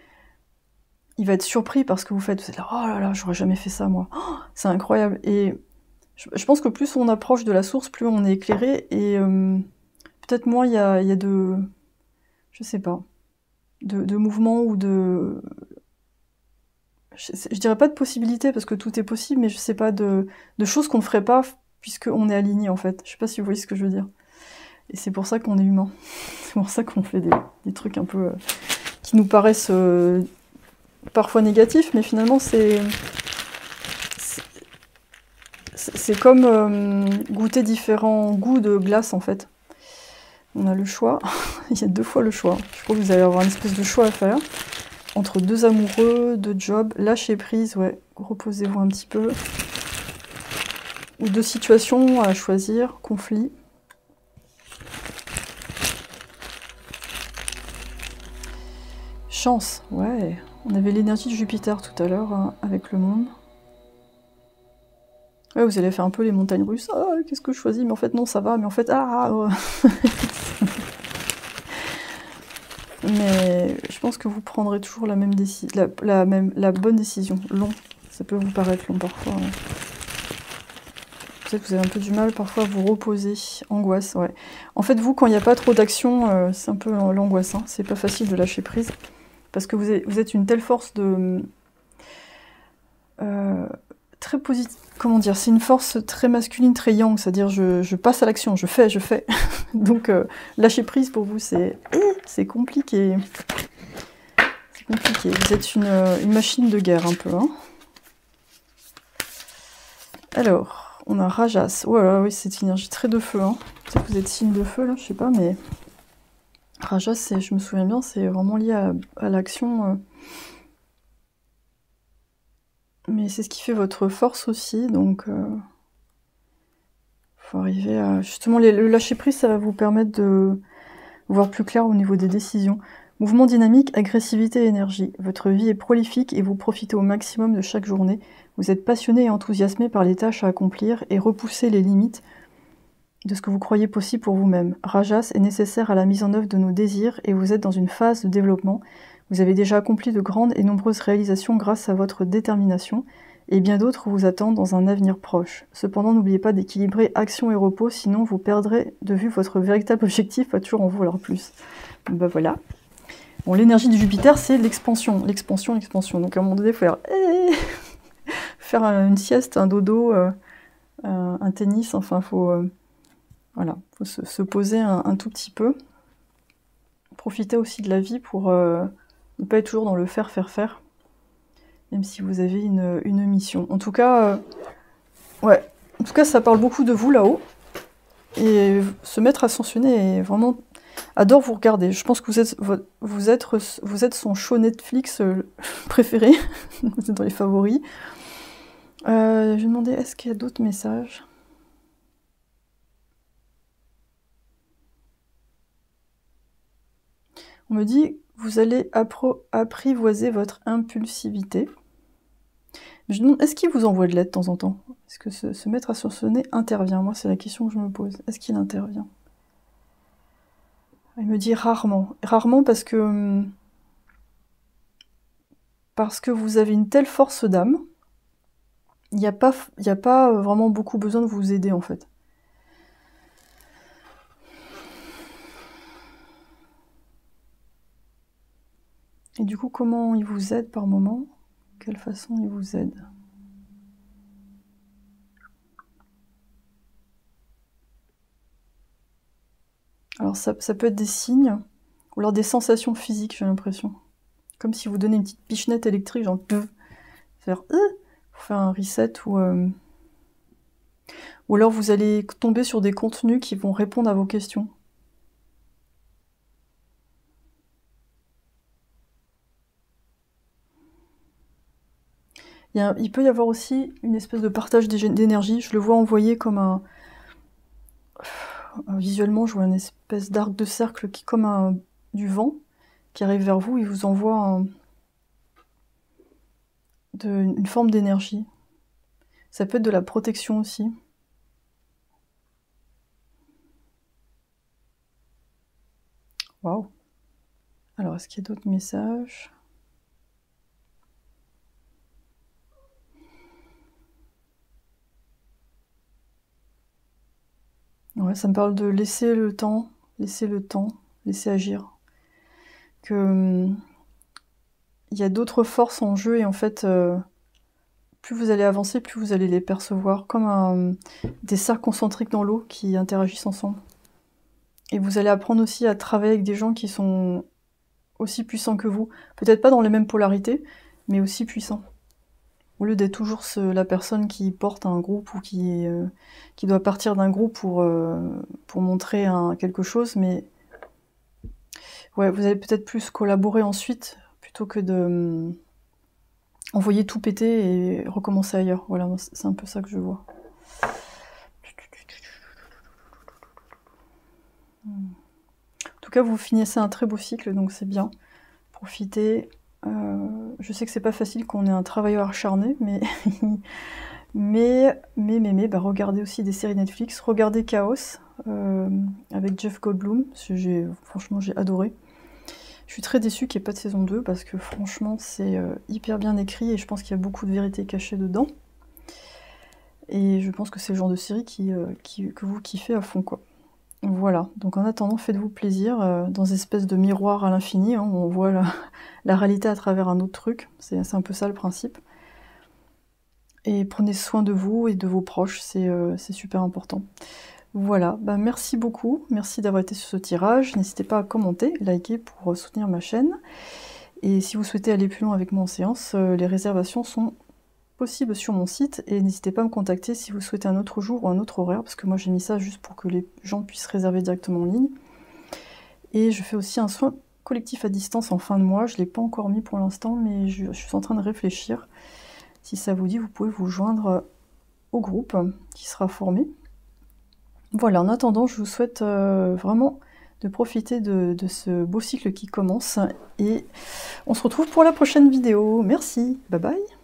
il va être surpris par ce que vous faites. Vous êtes là, oh là là, j'aurais jamais fait ça moi. Oh, c'est incroyable. Et je pense que plus on approche de la source, plus on est éclairé et peut-être moins il y a de, je sais pas, de mouvements ou de... Je dirais pas de possibilités parce que tout est possible, mais je sais pas, de choses qu'on ne ferait pas puisqu'on est aligné en fait. Je sais pas si vous voyez ce que je veux dire. Et c'est pour ça qu'on est humain. C'est pour ça qu'on fait des trucs un peu qui nous paraissent parfois négatifs, mais finalement c'est comme goûter différents goûts de glace en fait. On a le choix, il y a 2 fois le choix. Je crois que vous allez avoir une espèce de choix à faire. Entre 2 amoureux, 2 jobs, lâcher prise, ouais, reposez-vous un petit peu. Ou 2 situations à choisir, conflit. Chance, ouais. On avait l'énergie de Jupiter tout à l'heure hein, avec le monde. Ouais, vous allez faire un peu les montagnes russes. Ah, qu'est-ce que je choisis? Mais en fait, non, ça va. Mais en fait, ouais. Mais je pense que vous prendrez toujours la même décision, la bonne décision. Long, ça peut vous paraître long parfois. Ouais. Peut-être que vous avez un peu du mal parfois à vous reposer. Angoisse, ouais. En fait, vous, quand il n'y a pas trop d'action, c'est un peu l'angoisse. Hein. C'est pas facile de lâcher prise. Parce que vous êtes une telle force de... très positive. Comment dire? C'est une force très masculine, très yang. C'est-à-dire, je passe à l'action, je fais. Donc, lâcher prise pour vous, c'est compliqué. C'est compliqué. Vous êtes une machine de guerre, un peu. Hein. Alors, on a Rajas. Oh là là, oui, c'est une énergie très de feu. Hein. Peut-être que vous êtes signe de feu, là, je sais pas, mais... Rajas, je me souviens bien, c'est vraiment lié à l'action. Mais c'est ce qui fait votre force aussi, donc... faut arriver à... Justement, le lâcher-prise, ça va vous permettre de voir plus clair au niveau des décisions. Mouvement dynamique, agressivité et énergie. Votre vie est prolifique et vous profitez au maximum de chaque journée. Vous êtes passionné et enthousiasmé par les tâches à accomplir et repoussez les limites de ce que vous croyez possible pour vous-même. Rajas est nécessaire à la mise en œuvre de nos désirs et vous êtes dans une phase de développement. Vous avez déjà accompli de grandes et nombreuses réalisations grâce à votre détermination et bien d'autres vous attendent dans un avenir proche. Cependant, n'oubliez pas d'équilibrer action et repos, sinon vous perdrez de vue votre véritable objectif, pas toujours en vouloir plus. Donc bah voilà. Bon, l'énergie du Jupiter, c'est l'expansion, l'expansion, l'expansion. Donc à un moment donné, il faut faire une sieste, un dodo, un tennis, enfin, voilà, faut se poser un tout petit peu. Profitez aussi de la vie pour ne pas être toujours dans le faire, même si vous avez une mission. En tout cas, ouais, en tout cas, ça parle beaucoup de vous là-haut. Et ce maître ascensionné est vraiment adore vous regarder. Je pense que vous êtes son show Netflix préféré. Vous êtes dans les favoris. Je vais demander, est-ce qu'il y a d'autres messages? On me dit, vous allez apprivoiser votre impulsivité. Mais je me demande, est-ce qu'il vous envoie de l'aide de temps en temps? Est-ce que ce maître ascensionné intervient? Moi, c'est la question que je me pose. Est-ce qu'il intervient? Il me dit rarement. Rarement parce que vous avez une telle force d'âme, il n'y a pas vraiment beaucoup besoin de vous aider, en fait. Et du coup, comment il vous aide par moment? Quelle façon il vous aide? Alors ça peut être des signes, ou alors des sensations physiques, j'ai l'impression. Comme si vous donnez une petite pichenette électrique, genre faire pour faire un reset, ou alors vous allez tomber sur des contenus qui vont répondre à vos questions. Il peut y avoir aussi une espèce de partage d'énergie. Je le vois envoyer comme visuellement, je vois une espèce d'arc de cercle qui, comme du vent, qui arrive vers vous. Il vous envoie une forme d'énergie. Ça peut être de la protection aussi. Waouh. Alors, est-ce qu'il y a d'autres messages? Ouais, ça me parle de laisser le temps, laisser agir. Que il y a d'autres forces en jeu et en fait, plus vous allez avancer, plus vous allez les percevoir, comme des cercles concentriques dans l'eau qui interagissent ensemble. Et vous allez apprendre aussi à travailler avec des gens qui sont aussi puissants que vous. Peut-être pas dans les mêmes polarités, mais aussi puissants. Au lieu d'être toujours la personne qui porte un groupe ou qui doit partir d'un groupe pour montrer quelque chose, mais ouais, vous allez peut-être plus collaborer ensuite, plutôt que de envoyer tout péter et recommencer ailleurs. Voilà, c'est un peu ça que je vois. En tout cas, vous finissez un très beau cycle, donc c'est bien. Profitez. Je sais que c'est pas facile qu'on ait un travailleur acharné, mais regardez aussi des séries Netflix. Regardez Chaos avec Jeff Goldblum. Franchement, j'ai adoré. Je suis très déçue qu'il n'y ait pas de saison 2 parce que franchement, c'est hyper bien écrit et je pense qu'il y a beaucoup de vérité cachée dedans. Et je pense que c'est le genre de série que vous kiffez à fond, quoi. Voilà, donc en attendant, faites-vous plaisir dans une espèce de miroir à l'infini, hein, où on voit la réalité à travers un autre truc, c'est un peu ça le principe. Et prenez soin de vous et de vos proches, c'est super important. Voilà, bah merci beaucoup, merci d'avoir été sur ce tirage, n'hésitez pas à commenter, liker pour soutenir ma chaîne. Et si vous souhaitez aller plus loin avec moi en séance, les réservations sont possible sur mon site et n'hésitez pas à me contacter si vous souhaitez un autre jour ou un autre horaire parce que moi j'ai mis ça juste pour que les gens puissent réserver directement en ligne. Et je fais aussi un soin collectif à distance en fin de mois, je ne l'ai pas encore mis pour l'instant mais je suis en train de réfléchir. Si ça vous dit, vous pouvez vous joindre au groupe qui sera formé. Voilà, en attendant, je vous souhaite vraiment de profiter de ce beau cycle qui commence. Et on se retrouve pour la prochaine vidéo. Merci, bye bye.